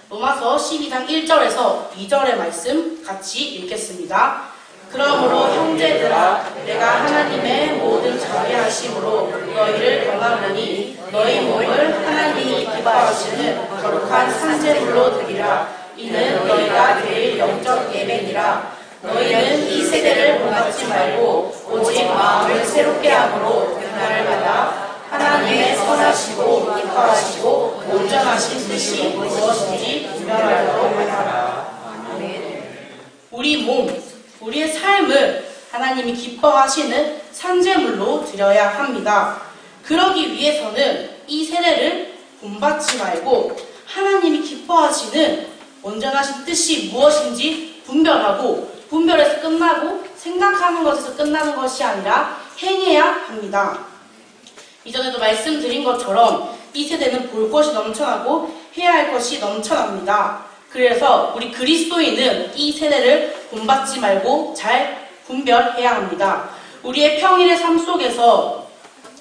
S6: 로마서 12장 1절에서 2절의 말씀 같이 읽겠습니다. 그러므로 형제들아 내가 하나님의 모든 자비하심으로 너희를 권하노니 너희 몸을 하나님이 기뻐하시는 거룩한 산제물로 드리라. 이는 너희가 드릴 영적 예배니라. 너희는 이 세대를 본받지 말고 오직 마음을 새롭게 함으로 그날마다 하나님의 선하시고 기뻐하시고 온전하신 뜻이 무엇인지 분별하도록 하라. 우리 몸, 우리의 삶을 하나님이 기뻐하시는 산제물로 드려야 합니다. 그러기 위해서는 이 세례를 본받지 말고 하나님이 기뻐하시는 온전하신 뜻이 무엇인지 분별하고, 분별해서 끝나고 생각하는 것에서 끝나는 것이 아니라 행해야 합니다. 이전에도 말씀드린 것처럼 이 세대는 볼 것이 넘쳐나고 해야 할 것이 넘쳐납니다. 그래서 우리 그리스도인은 이 세대를 본받지 말고 잘 분별해야 합니다. 우리의 평일의 삶 속에서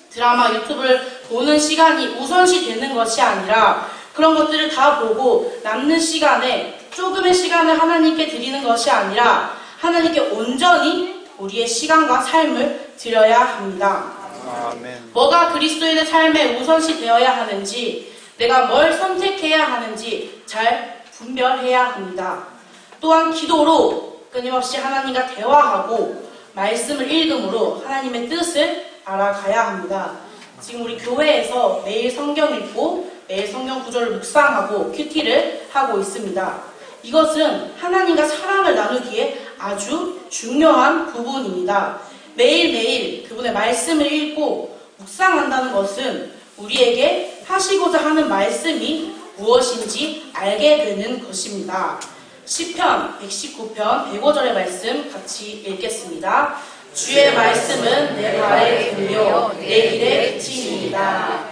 S6: 드라마, 유튜브를 보는 시간이 우선시 되는 것이 아니라 그런 것들을 다 보고 남는 시간에 조금의 시간을 하나님께 드리는 것이 아니라 하나님께 온전히 우리의 시간과 삶을 드려야 합니다.
S2: 아멘.
S6: 뭐가 그리스도인의 삶에 우선시 되어야 하는지, 내가 뭘 선택해야 하는지 잘 분별해야 합니다. 또한 기도로 끊임없이 하나님과 대화하고 말씀을 읽음으로 하나님의 뜻을 알아가야 합니다. 지금 우리 교회에서 매일 성경 읽고 매일 성경 구절을 묵상하고 큐티를 하고 있습니다. 이것은 하나님과 사랑을 나누기에 아주 중요한 부분입니다. 매일매일 그분의 말씀을 읽고 묵상한다는 것은 우리에게 하시고자 하는 말씀이 무엇인지 알게 되는 것입니다. 시편 119편 105절의 말씀 같이 읽겠습니다. 주의 말씀은 내 발의 등이요 내 길의 빛이니이다.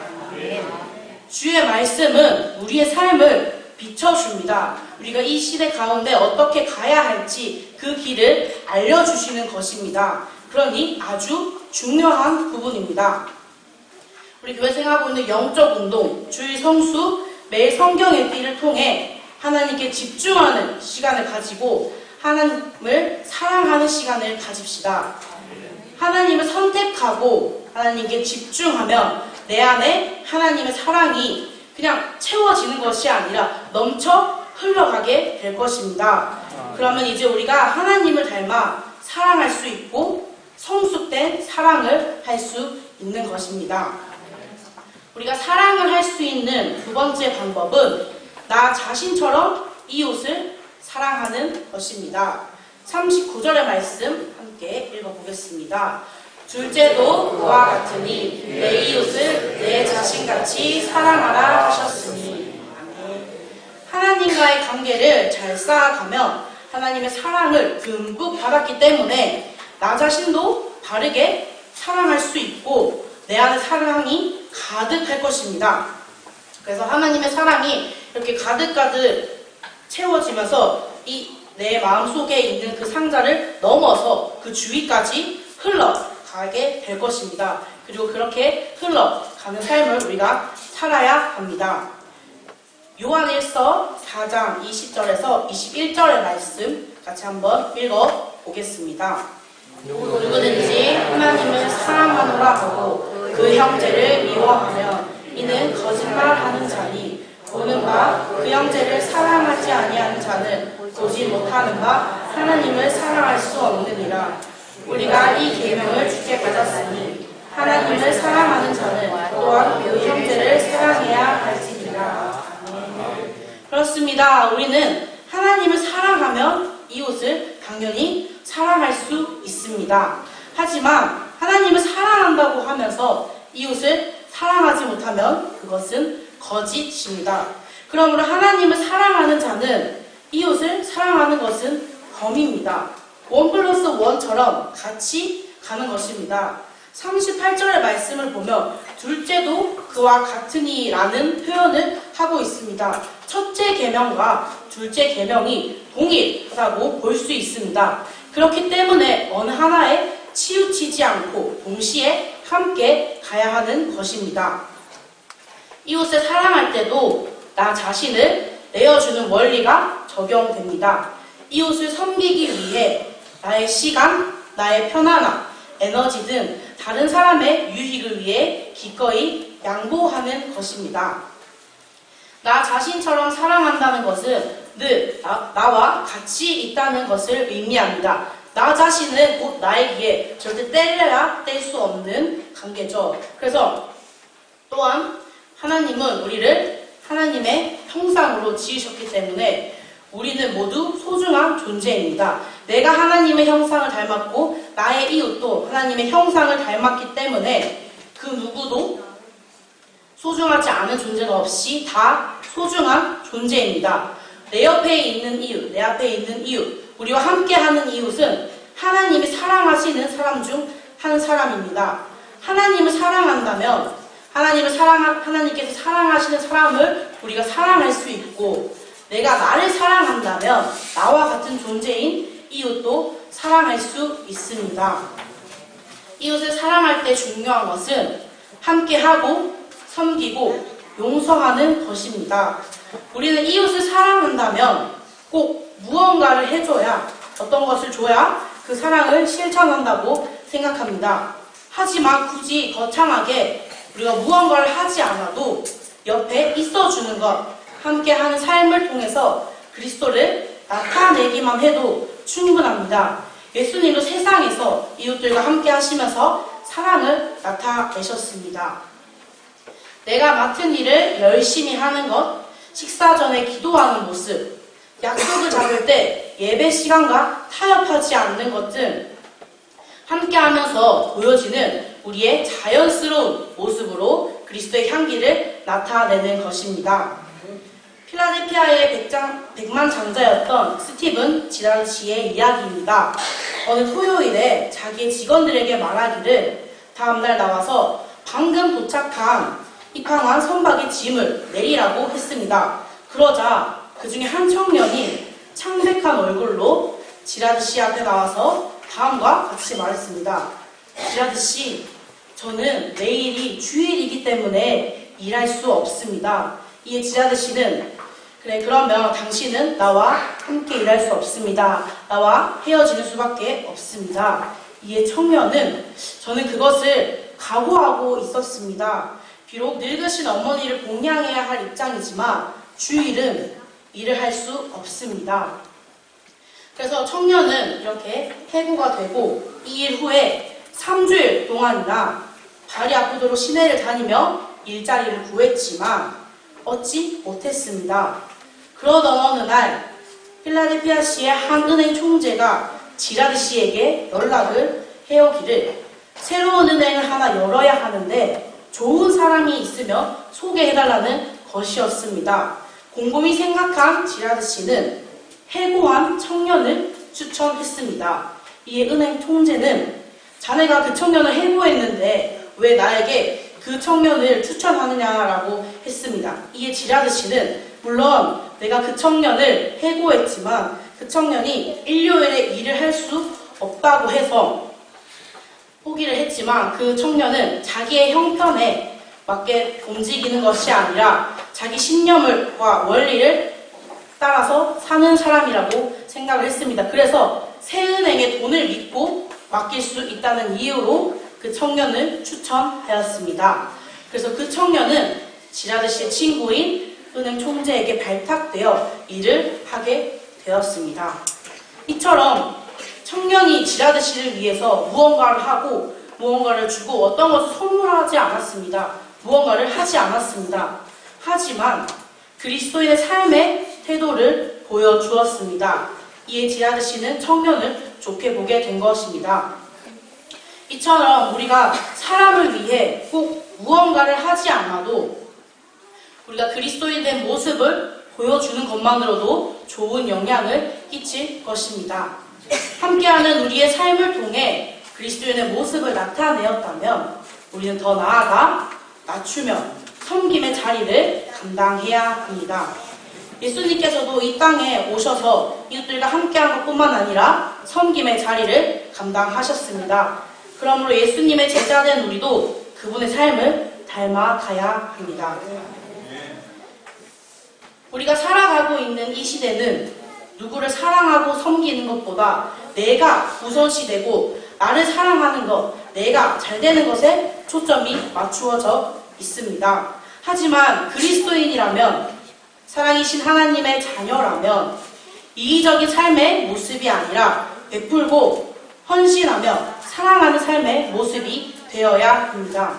S6: 주의 말씀은 우리의 삶을 비춰줍니다. 우리가 이 시대 가운데 어떻게 가야 할지 그 길을 알려주시는 것입니다. 그러니 아주 중요한 부분입니다. 우리 교회 생활하고 있는 영적 운동, 주일 성수, 매일 성경 읽기를 통해 하나님께 집중하는 시간을 가지고 하나님을 사랑하는 시간을 가집시다. 하나님을 선택하고 하나님께 집중하면 내 안에 하나님의 사랑이 그냥 채워지는 것이 아니라 넘쳐 흘러가게 될 것입니다. 그러면 이제 우리가 하나님을 닮아 사랑할 수 있고 성숙된 사랑을 할 수 있는 것입니다. 우리가 사랑을 할 수 있는 두 번째 방법은 나 자신처럼 이웃을 사랑하는 것입니다. 39절의 말씀 함께 읽어보겠습니다. 둘째도 그와 같으니 내 이웃을 내 자신같이 사랑하라 하셨으니. 하나님과의 관계를 잘 쌓아가면 하나님의 사랑을 듬뿍 받았기 때문에 나 자신도 바르게 사랑할 수 있고 내 안에 사랑이 가득할 것입니다. 그래서 하나님의 사랑이 이렇게 가득가득 채워지면서 이 내 마음속에 있는 그 상자를 넘어서 그 주위까지 흘러가게 될 것입니다. 그리고 그렇게 흘러가는 삶을 우리가 살아야 합니다. 요한일서 4장 20절에서 21절의 말씀 같이 한번 읽어보겠습니다. 누구든지 하나님을 사랑하노라 하고 그 형제를 미워하면 이는 거짓말하는 자니 보는 바 그 형제를 사랑하지 아니하는 자는 보지 못하는 바 하나님을 사랑할 수 없느니라. 우리가 이 계명을 주께 받았으니 하나님을 사랑하는 자는 또한 그 형제를 사랑해야 할지니라. 그렇습니다. 우리는 하나님을 사랑하면 이웃을 당연히 사랑할 수 있습니다. 하지만 하나님을 사랑한다고 하면서 이웃을 사랑하지 못하면 그것은 거짓입니다. 그러므로 하나님을 사랑하는 자는 이웃을 사랑하는 것은 범입니다. 1+1처럼 같이 가는 것입니다. 38절의 말씀을 보면 둘째도 그와 같으니라는 표현을 하고 있습니다. 첫째 계명과 둘째 계명이 동일하다고 볼 수 있습니다. 그렇기 때문에 어느 하나에 치우치지 않고 동시에 함께 가야 하는 것입니다. 이웃을 사랑할 때도 나 자신을 내어주는 원리가 적용됩니다. 이웃을 섬기기 위해 나의 시간, 나의 편안함, 에너지 등 다른 사람의 유익을 위해 기꺼이 양보하는 것입니다. 나 자신처럼 사랑한다는 것은 늘 나와 같이 있다는 것을 의미합니다. 나 자신은 곧 나이기에 절대 떼려야 뗄 수 없는 관계죠. 그래서 또한 하나님은 우리를 하나님의 형상으로 지으셨기 때문에 우리는 모두 소중한 존재입니다. 내가 하나님의 형상을 닮았고 나의 이웃도 하나님의 형상을 닮았기 때문에 그 누구도 소중하지 않은 존재가 없이 다 소중한 존재입니다. 내 옆에 있는 이웃, 내 앞에 있는 이웃, 우리와 함께하는 이웃은 하나님이 사랑하시는 사람 중 한 사람입니다. 하나님을 사랑한다면 하나님께서 사랑하시는 사람을 우리가 사랑할 수 있고 내가 나를 사랑한다면 나와 같은 존재인 이웃도 사랑할 수 있습니다. 이웃을 사랑할 때 중요한 것은 함께하고 섬기고 용서하는 것입니다. 우리는 이웃을 사랑한다면 꼭 무언가를 해줘야 어떤 것을 줘야 그 사랑을 실천한다고 생각합니다. 하지만 굳이 거창하게 우리가 무언가를 하지 않아도 옆에 있어주는 것, 함께하는 삶을 통해서 그리스도를 나타내기만 해도 충분합니다. 예수님도 세상에서 이웃들과 함께 하시면서 사랑을 나타내셨습니다. 내가 맡은 일을 열심히 하는 것, 식사 전에 기도하는 모습, 약속을 잡을 때 예배 시간과 타협하지 않는 것 등 함께하면서 보여지는 우리의 자연스러운 모습으로 그리스도의 향기를 나타내는 것입니다. 필라델피아의 백만 장자였던 스티븐 지라르치의 이야기입니다. 어느 토요일에 자기의 직원들에게 말하기를 다음날 나와서 방금 도착한 입항한 선박의 짐을 내리라고 했습니다. 그러자 그 중에 한 청년이 창백한 얼굴로 지라드씨 앞에 나와서 다음과 같이 말했습니다. 지라드씨, 저는 내일이 주일이기 때문에 일할 수 없습니다. 이에 지라드씨는 그래, 그러면 당신은 나와 함께 일할 수 없습니다. 나와 헤어지는 수밖에 없습니다. 이에 청년은 저는 그것을 각오하고 있었습니다. 비록 늙으신 어머니를 봉양해야 할 입장이지만 주일은 일을 할 수 없습니다. 그래서 청년은 이렇게 해고가 되고 이 일 후에 3주일 동안이나 발이 아프도록 시내를 다니며 일자리를 구했지만 얻지 못했습니다. 그러던 어느 날 필라델피아시의 한 은행 총재가 지라드씨에게 연락을 해오기를 새로운 은행을 하나 열어야 하는데 좋은 사람이 있으면 소개해달라는 것이었습니다. 곰곰이 생각한 지라드씨는 해고한 청년을 추천했습니다. 이에 은행 총재는 자네가 그 청년을 해고했는데 왜 나에게 그 청년을 추천하느냐라고 했습니다. 이에 지라드씨는 물론 내가 그 청년을 해고했지만 그 청년이 일요일에 일을 할 수 없다고 해서 포기를 했지만 그 청년은 자기의 형편에 맞게 움직이는 것이 아니라 자기 신념과 원리를 따라서 사는 사람이라고 생각을 했습니다. 그래서 새은행에 돈을 믿고 맡길 수 있다는 이유로 그 청년을 추천하였습니다. 그래서 그 청년은 지라드씨의 친구인 은행 총재에게 발탁되어 일을 하게 되었습니다. 이처럼 청년이 지라드씨를 위해서 무언가를 하고 무언가를 주고 어떤 것을 선물하지 않았습니다. 무언가를 하지 않았습니다. 하지만 그리스도인의 삶의 태도를 보여주었습니다. 이에 지라드씨는 청년을 좋게 보게 된 것입니다. 이처럼 우리가 사람을 위해 꼭 무언가를 하지 않아도 우리가 그리스도인의 모습을 보여주는 것만으로도 좋은 영향을 끼칠 것입니다. 함께하는 우리의 삶을 통해 그리스도인의 모습을 나타내었다면 우리는 더 나아가 낮추며 섬김의 자리를 감당해야 합니다. 예수님께서도 이 땅에 오셔서 이웃들과 함께한 것뿐만 아니라 섬김의 자리를 감당하셨습니다. 그러므로 예수님의 제자된 우리도 그분의 삶을 닮아가야 합니다. 우리가 살아가고 있는 이 시대는 누구를 사랑하고 섬기는 것보다 내가 우선시되고 나를 사랑하는 것, 내가 잘 되는 것에 초점이 맞추어져 있습니다. 하지만 그리스도인이라면, 사랑이신 하나님의 자녀라면 이기적인 삶의 모습이 아니라 베풀고 헌신하며 사랑하는 삶의 모습이 되어야 합니다.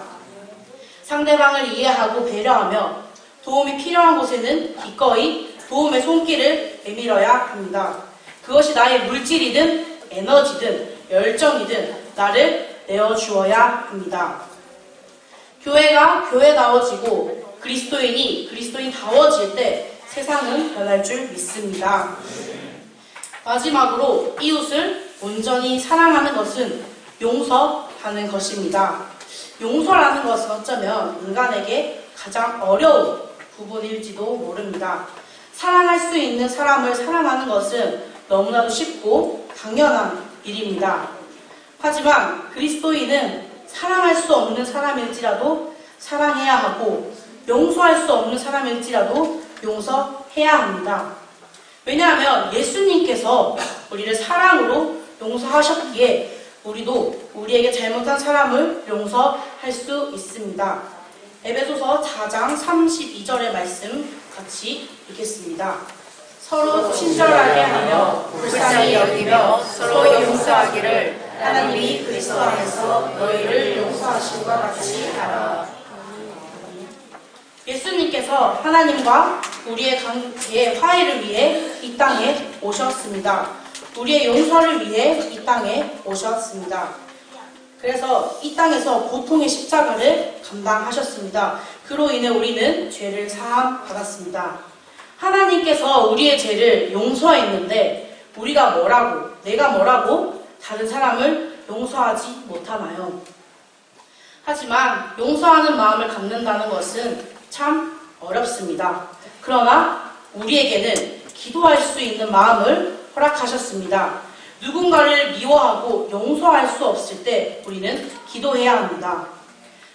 S6: 상대방을 이해하고 배려하며 도움이 필요한 곳에는 기꺼이 도움의 손길을 내밀어야 합니다. 그것이 나의 물질이든 에너지든 열정이든 나를 내어주어야 합니다. 교회가 교회다워지고 그리스도인이 그리스도인다워질 때 세상은 변할 줄 믿습니다. 마지막으로 이웃을 온전히 사랑하는 것은 용서하는 것입니다. 용서라는 것은 어쩌면 인간에게 가장 어려운 부분일지도 모릅니다. 사랑할 수 있는 사람을 사랑하는 것은 너무나도 쉽고 당연한 일입니다. 하지만 그리스도인은 사랑할 수 없는 사람일지라도 사랑해야 하고 용서할 수 없는 사람일지라도 용서해야 합니다. 왜냐하면 예수님께서 우리를 사랑으로 용서하셨기에 우리도 우리에게 잘못한 사람을 용서할 수 있습니다. 에베소서 4장 32절의 말씀 같이 읽겠습니다. 서로 친절하게 하며 불쌍히 여기며 서로 용서하기를 하나님이 그리스도 안에서 너희를 용서하심과 같이 하라. 예수님께서 하나님과 우리의 관계의 화해를 위해 이 땅에 오셨습니다. 우리의 용서를 위해 이 땅에 오셨습니다. 그래서 이 땅에서 고통의 십자가를 감당하셨습니다. 그로 인해 우리는 죄를 사함 받았습니다. 하나님께서 우리의 죄를 용서했는데 우리가 내가 뭐라고 다른 사람을 용서하지 못하나요? 하지만 용서하는 마음을 갖는다는 것은 참 어렵습니다. 그러나 우리에게는 기도할 수 있는 마음을 허락하셨습니다. 누군가를 미워하고 용서할 수 없을 때 우리는 기도해야 합니다.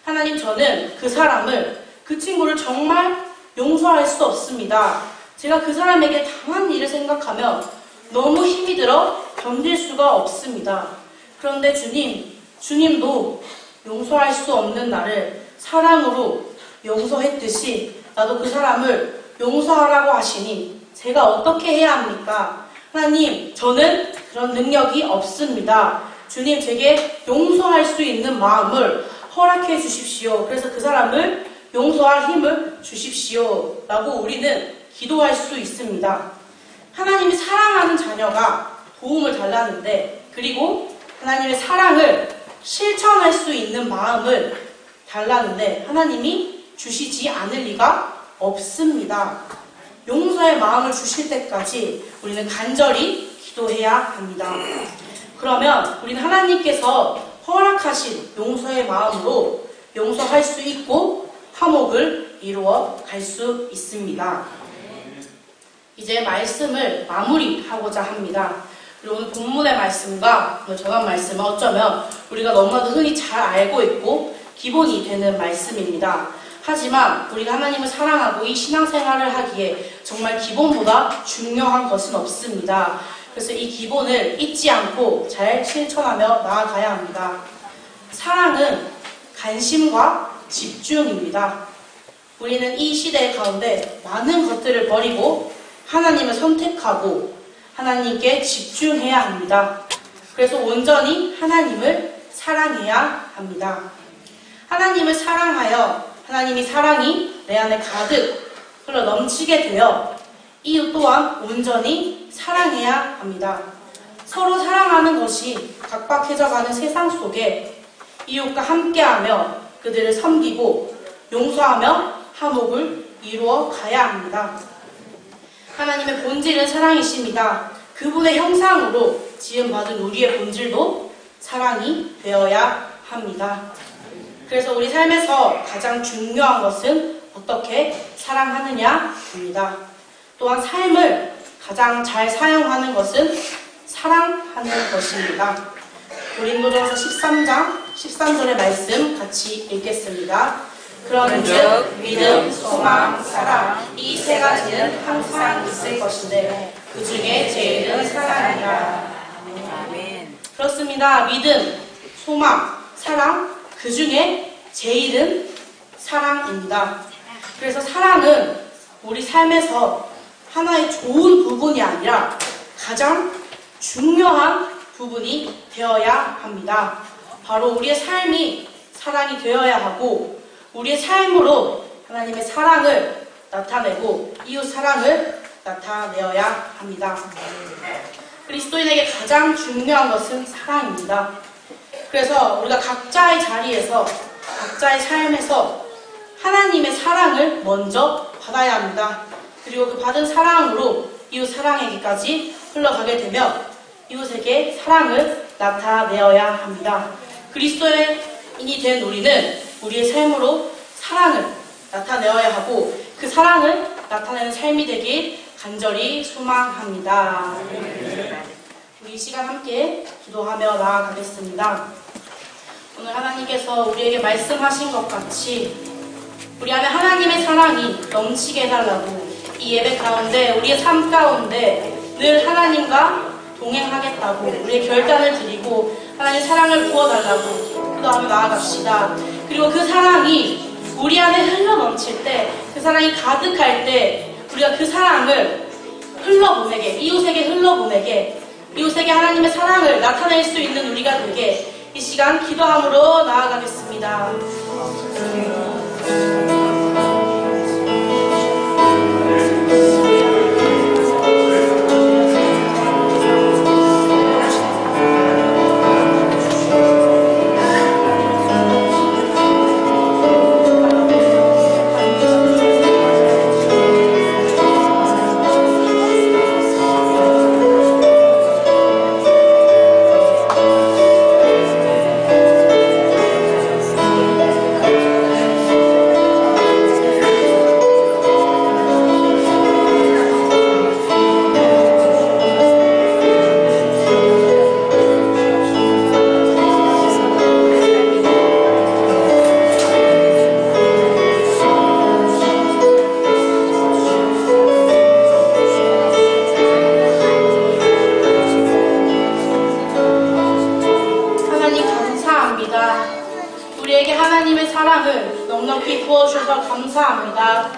S6: 하나님, 저는 그 친구를 정말 용서할 수 없습니다. 제가 그 사람에게 당한 일을 생각하면 너무 힘이 들어 견딜 수가 없습니다. 그런데 주님도 용서할 수 없는 나를 사랑으로 용서했듯이 나도 그 사람을 용서하라고 하시니 제가 어떻게 해야 합니까? 하나님, 저는 그런 능력이 없습니다. 주님, 제게 용서할 수 있는 마음을 허락해 주십시오. 그래서 그 사람을 용서할 힘을 주십시오. 라고 우리는 기도할 수 있습니다. 하나님이 사랑하는 자녀가 도움을 달라는데, 그리고 하나님의 사랑을 실천할 수 있는 마음을 달라는데 하나님이 주시지 않을 리가 없습니다. 용서의 마음을 주실 때까지 우리는 간절히 기도해야 합니다. 그러면 우리는 하나님께서 허락하신 용서의 마음으로 용서할 수 있고 화목을 이루어 갈 수 있습니다. 이제 말씀을 마무리하고자 합니다. 그리고 오늘 본문의 말씀과 오늘 전한 말씀은 어쩌면 우리가 너무나도 흔히 잘 알고 있고 기본이 되는 말씀입니다. 하지만 우리가 하나님을 사랑하고 이 신앙생활을 하기에 정말 기본보다 중요한 것은 없습니다. 그래서 이 기본을 잊지 않고 잘 실천하며 나아가야 합니다. 사랑은 관심과 집중입니다. 우리는 이 시대 가운데 많은 것들을 버리고 하나님을 선택하고 하나님께 집중해야 합니다. 그래서 온전히 하나님을 사랑해야 합니다. 하나님을 사랑하여 하나님이 사랑이 내 안에 가득 흘러 넘치게 되어 이웃 또한 온전히 사랑해야 합니다. 서로 사랑하는 것이 각박해져가는 세상 속에 이웃과 함께하며 그들을 섬기고 용서하며 화목을 이루어 가야 합니다. 하나님의 본질은 사랑이십니다. 그분의 형상으로 지음받은 우리의 본질도 사랑이 되어야 합니다. 그래서 우리 삶에서 가장 중요한 것은 어떻게 사랑하느냐입니다. 또한 삶을 가장 잘 사용하는 것은 사랑하는 것입니다. 고린도전서 13장 13절의 말씀 같이 읽겠습니다. 그런즉 믿음, 소망, 사랑 이 세 가지는 항상 있을 것인데 그 중에 제일은 사랑이라.
S5: 아멘.
S6: 그렇습니다. 믿음, 소망, 사랑 그 중에 제일은 사랑입니다. 그래서 사랑은 우리 삶에서 하나의 좋은 부분이 아니라 가장 중요한 부분이 되어야 합니다. 바로 우리의 삶이 사랑이 되어야 하고 우리의 삶으로 하나님의 사랑을 나타내고 이웃 사랑을 나타내어야 합니다. 그리스도인에게 가장 중요한 것은 사랑입니다. 그래서 우리가 각자의 자리에서 각자의 삶에서 하나님의 사랑을 먼저 받아야 합니다. 그리고 그 받은 사랑으로 이웃 사랑에게까지 흘러가게 되면 이웃에게 사랑을 나타내어야 합니다. 그리스도인이 된 우리는 우리의 삶으로 사랑을 나타내어야 하고 그 사랑을 나타내는 삶이 되길 간절히 소망합니다. 우리 이 시간 함께 기도하며 나아가겠습니다. 오늘 하나님께서 우리에게 말씀하신 것 같이 우리 안에 하나님의 사랑이 넘치게 해달라고 이 예배 가운데 우리의 삶 가운데 늘 하나님과 동행하겠다고 우리의 결단을 드리고 하나님의 사랑을 부어달라고 기도하며 나아갑시다. 그리고 그 사랑이 우리 안에 흘러 넘칠 때 그 사랑이 가득할 때 우리가 그 사랑을 흘러보내게 이웃에게 흘러보내게 이웃에게 하나님의 사랑을 나타낼 수 있는 우리가 되게 이 시간 기도함으로 나아가겠습니다. 우리에게 하나님의 사랑을 넉넉히 부어주셔서 감사합니다.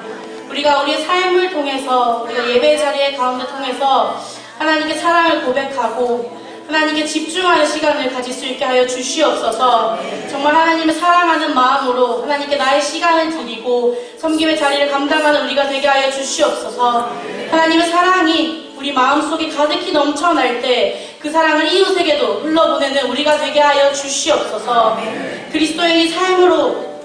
S6: 우리가 우리의 삶을 통해서 우리가 예배 자리의 가운데 통해서 하나님께 사랑을 고백하고 하나님께 집중하는 시간을 가질 수 있게 하여 주시옵소서. 정말 하나님을 사랑하는 마음으로 하나님께 나의 시간을 드리고 섬김의 자리를 감당하는 우리가 되게 하여 주시옵소서. 하나님의 사랑이 우리 마음속에 가득히 넘쳐날 때 그 사랑을 이웃에게도 흘러보내는 우리가 되게 하여 주시옵소서. 그리스도인이 삶으로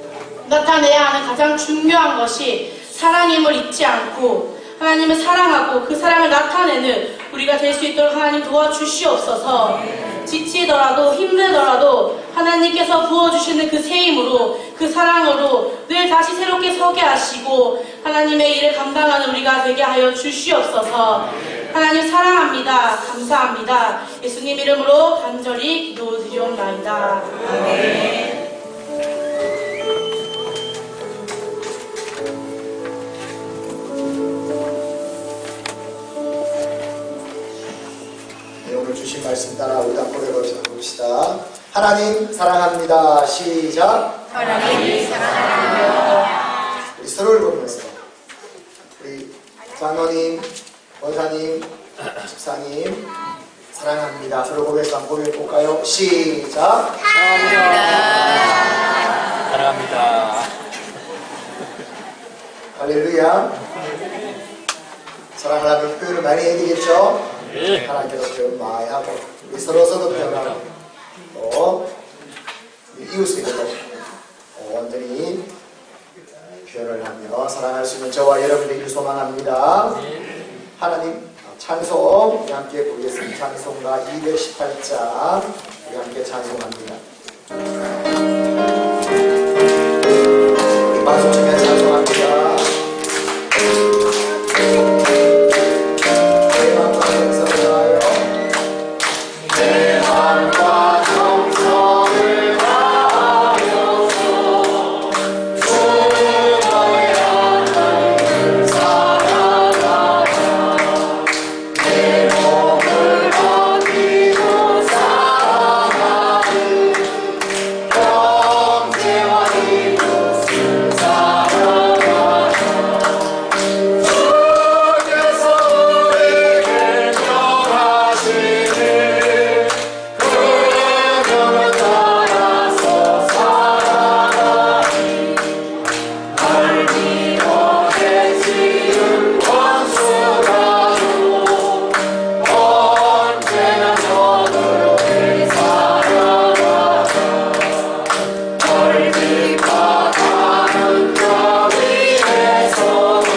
S6: 나타내야 하는 가장 중요한 것이 사랑임을 잊지 않고 하나님을 사랑하고 그 사랑을 나타내는 우리가 될 수 있도록 하나님 도와주시옵소서. 지치더라도 힘들더라도 하나님께서 부어주시는 그 새 힘으로 그 사랑으로 늘 다시 새롭게 서게 하시고 하나님의 일을 감당하는 우리가 되게 하여 주시옵소서. 하나님 사랑합니다. 감사합니다. 예수님 이름으로 간절히 기도드리옵나이다. 아멘.
S3: 오늘 주신 말씀 따라 우단골에 봅시다. 하나님 사랑합니다. 시작.
S5: 하나님 사랑합니다.
S3: 우리 서로를 보면서 우리 장로님, 원사님, 집사님 사랑합니다. 서로 고백해서 한번 고백해볼까요? 시작.
S2: 사랑합니다.
S3: 할렐루야. 사랑을 하면 표현을 많이 해야 되겠죠?
S2: 네.
S3: 하나님께서 표현 많이 하고 우리 서로 표현하고 또 이웃에게도 온전히 표현을 하며 사랑할 수 있는 저와 여러분들에게 소망합니다. 하나님 찬송 우리 함께 부르겠습니다. 찬송가 218장 우리 함께 찬송합니다. 우리 박수 치며 찬송합니다. 내 맘과 정성을 다하여 내 맘과 정성을 다하여서 주의 하나님을 사랑하라. 내 몸을 아끼고 사랑하는 형제와 이웃을 사랑하라. 주께서 우리에게 명하시니 그 명을 따라서 살아가니 날 미워해 지은 원수라도 언제나 너를 사랑하라. 멀리 바다는 저 위에서도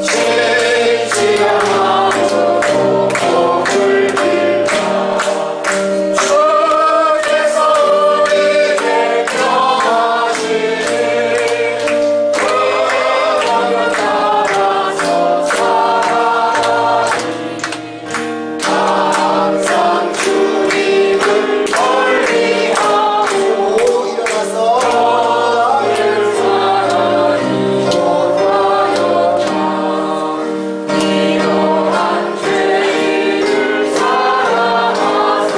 S3: 진실한 마음으로 복을 빌라. 주께서 우리에게 명하시니 그 명을 따라서 살아가니 항상 주님을 멀리하고 일어나서 나를 사랑히 전하였다. 이러한 죄인을 사랑하사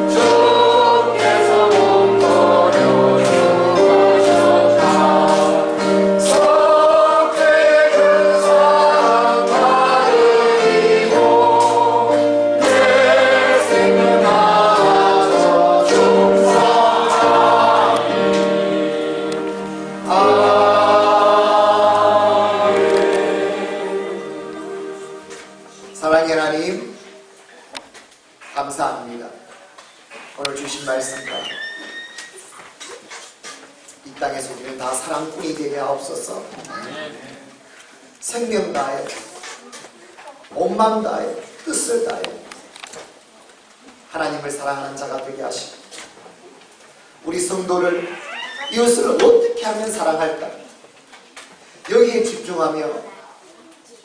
S3: 주께서 못 버려주셨다. 석회의 그 사랑 나를 이고 내 생명 나와서 충성하리. 아멘. 사랑의 하나님 감사합니다. 오늘 주신 말씀과 이 땅에서 우리는 다 사랑꾼이 되게 하옵소서. 생명 다해 온 마음 다해 뜻을 다해 하나님을 사랑하는 자가 되게 하시고 우리 성도를 이웃을 어떻게 하면 사랑할까 여기에 집중하며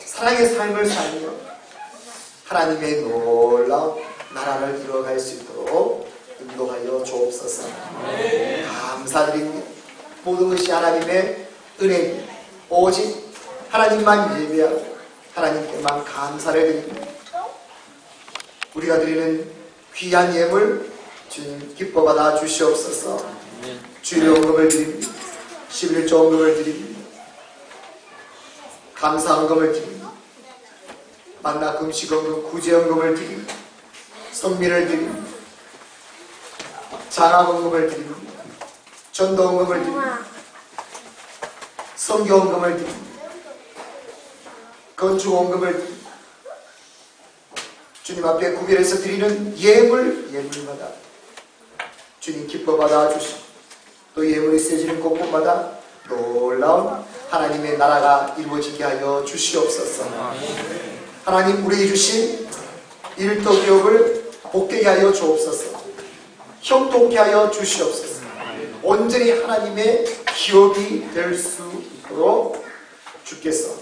S3: 사랑의 삶을 살며 하나님의 놀라운 나라를 이루어갈 수 있도록 인도하여 주옵소서. 감사드립니다. 모든 것이 하나님의 은혜입니다. 오직 하나님만 예배하고 하나님께만 감사를 드립니다. 우리가 드리는 귀한 예물 주님 기뻐 받아 주시옵소서. 주일용금을 드립니다. 11조원금을 드립니다. 감사헌금을 드립니다. 만나 금식헌금 구제헌금을 드립니다. 성미를 드립니다. 장학헌금을 드립니다. 전도헌금을 드립니다. 성교헌금을 드립니다. 건축헌금을 드립니다. 주님 앞에 구별해서 드리는 예물마다 주님 기뻐 받아 주시고 또 예물이 세지는 곳곳마다 놀라운 하나님의 나라가 이루어지게 하여 주시옵소서. 하나님 우리에게 주신 일터기업을 복되게 하여 주옵소서. 형통케 하여 주시옵소서. 온전히 하나님의 기업이 될 수 있도록 주께서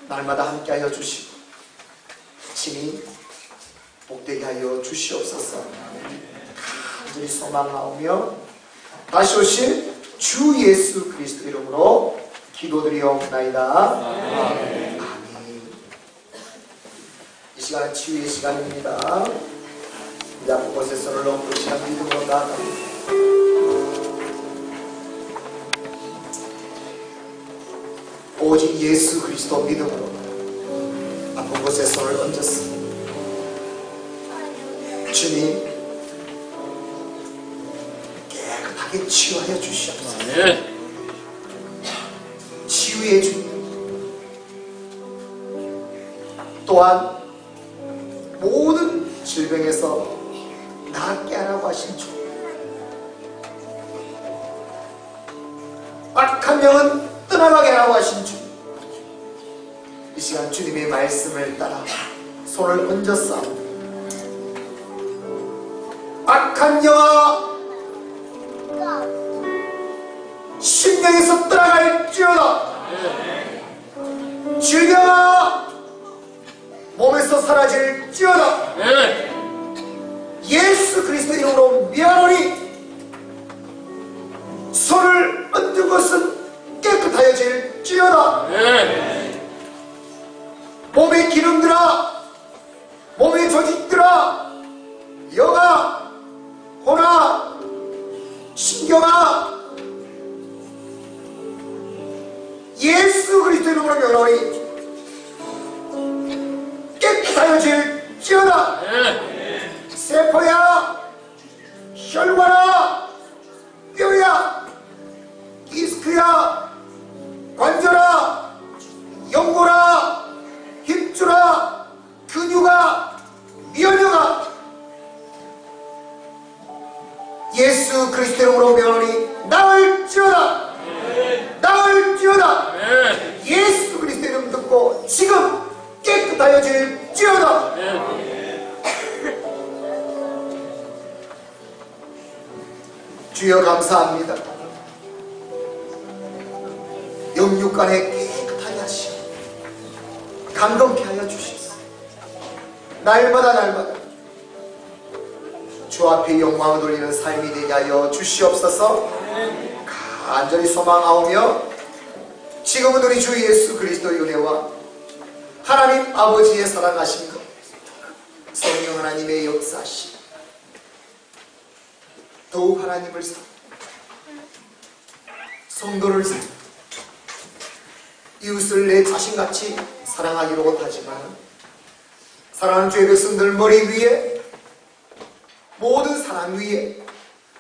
S3: 날마다 함께 하여 주시고 친히 복되게 하여 주시옵소서. 간절히 소망하오며 다시 오실 주 예수 그리스도 이름으로 기도드리옵나이다. 아멘. 이 시간은 치유의 시간입니다. 우리 앞에 곳에 손을 놓고 이 시간 믿음으로 나아갑니다. 오직 예수 그리스도 믿음으로 아픈 곳에 손을 얹었습니다. 주님 깨끗하게 치유하여 주시옵소서. 치유의 주님 또한 모든 질병에서 낫게 하라고 하신 주 악한 영은 떠나가게 하라고 하신 주 이 시간 주님의 말씀을 따라 손을 얹었어. 악한 영아 심령에서 떠나갈지어다. 질병아 몸에서 사라질지어다. 예수 그리스도 이름으로 미안하니 손을 얹은 것은 깨끗하여질지어다. 몸의 기름들아, 몸의 조직들아, 영아, 혼아, 신경아, 예수 그리스도 이름으로 명하노니 깨끗하여질지어다. 세포야, 혈관아, 뼈야, 디스크야, 관절아, 연골아, 힘줄아, 근육아, 면역아, 예수 그리스도 이름으로 명하노니 나을지어다. 나을지어다. 예수 그리스도 이름 듣고 지금 깨끗하여질지어다. 주여 감사합니다. 영육간에 깨끗하게 하시고 강건케 하여 주시옵소서. 날마다 주 앞에 영광을 돌리는 삶이 되게 하여 주시옵소서. 간절히 소망하오며 지금은 우리 주 예수 그리스도의 은혜와 하나님 아버지의 사랑하신 것, 성령 하나님의 역사하심, 더욱 하나님을 사랑, 성도를 사랑, 이웃을 내 자신같이 사랑하기로 하지만 사랑하는 주의 백성들 머리 위에, 모든 사람 위에,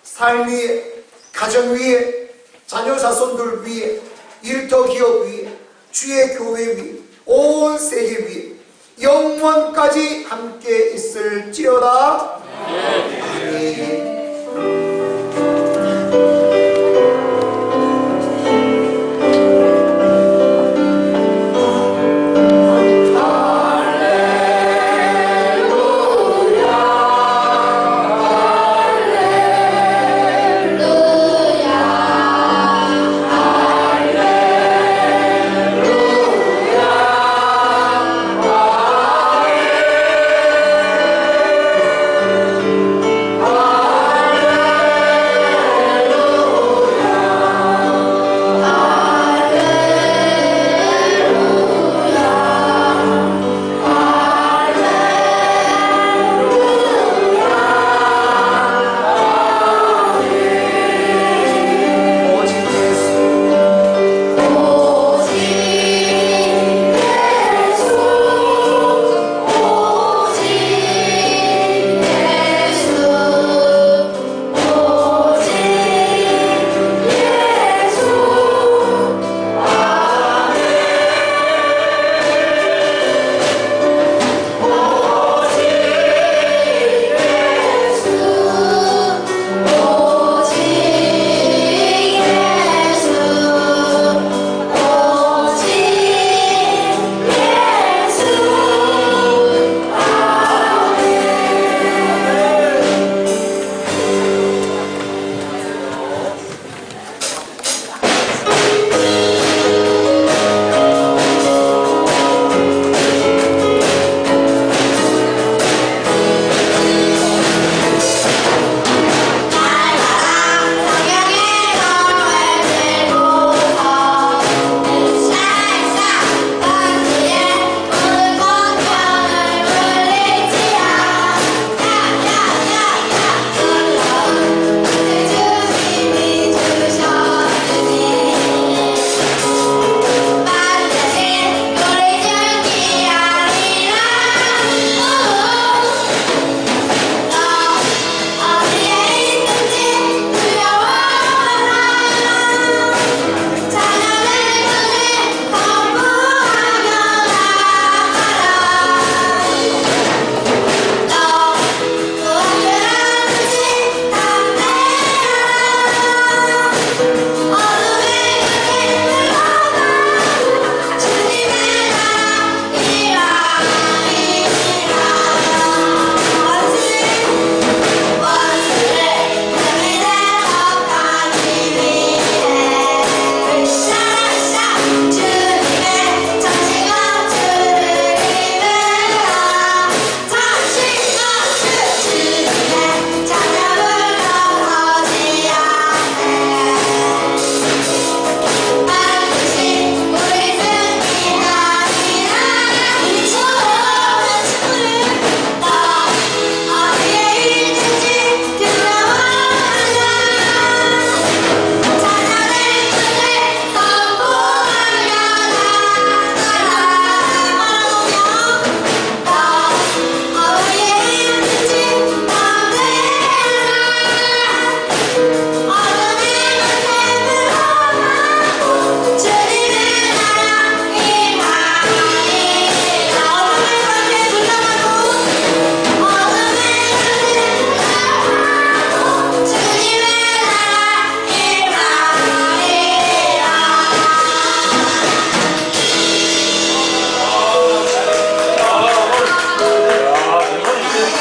S3: 삶 위에, 가정 위에, 자녀 자손들 위에, 일터 기업 위에, 주의 교회 위에, 온 세계 위에 영원까지 함께 있을지어다.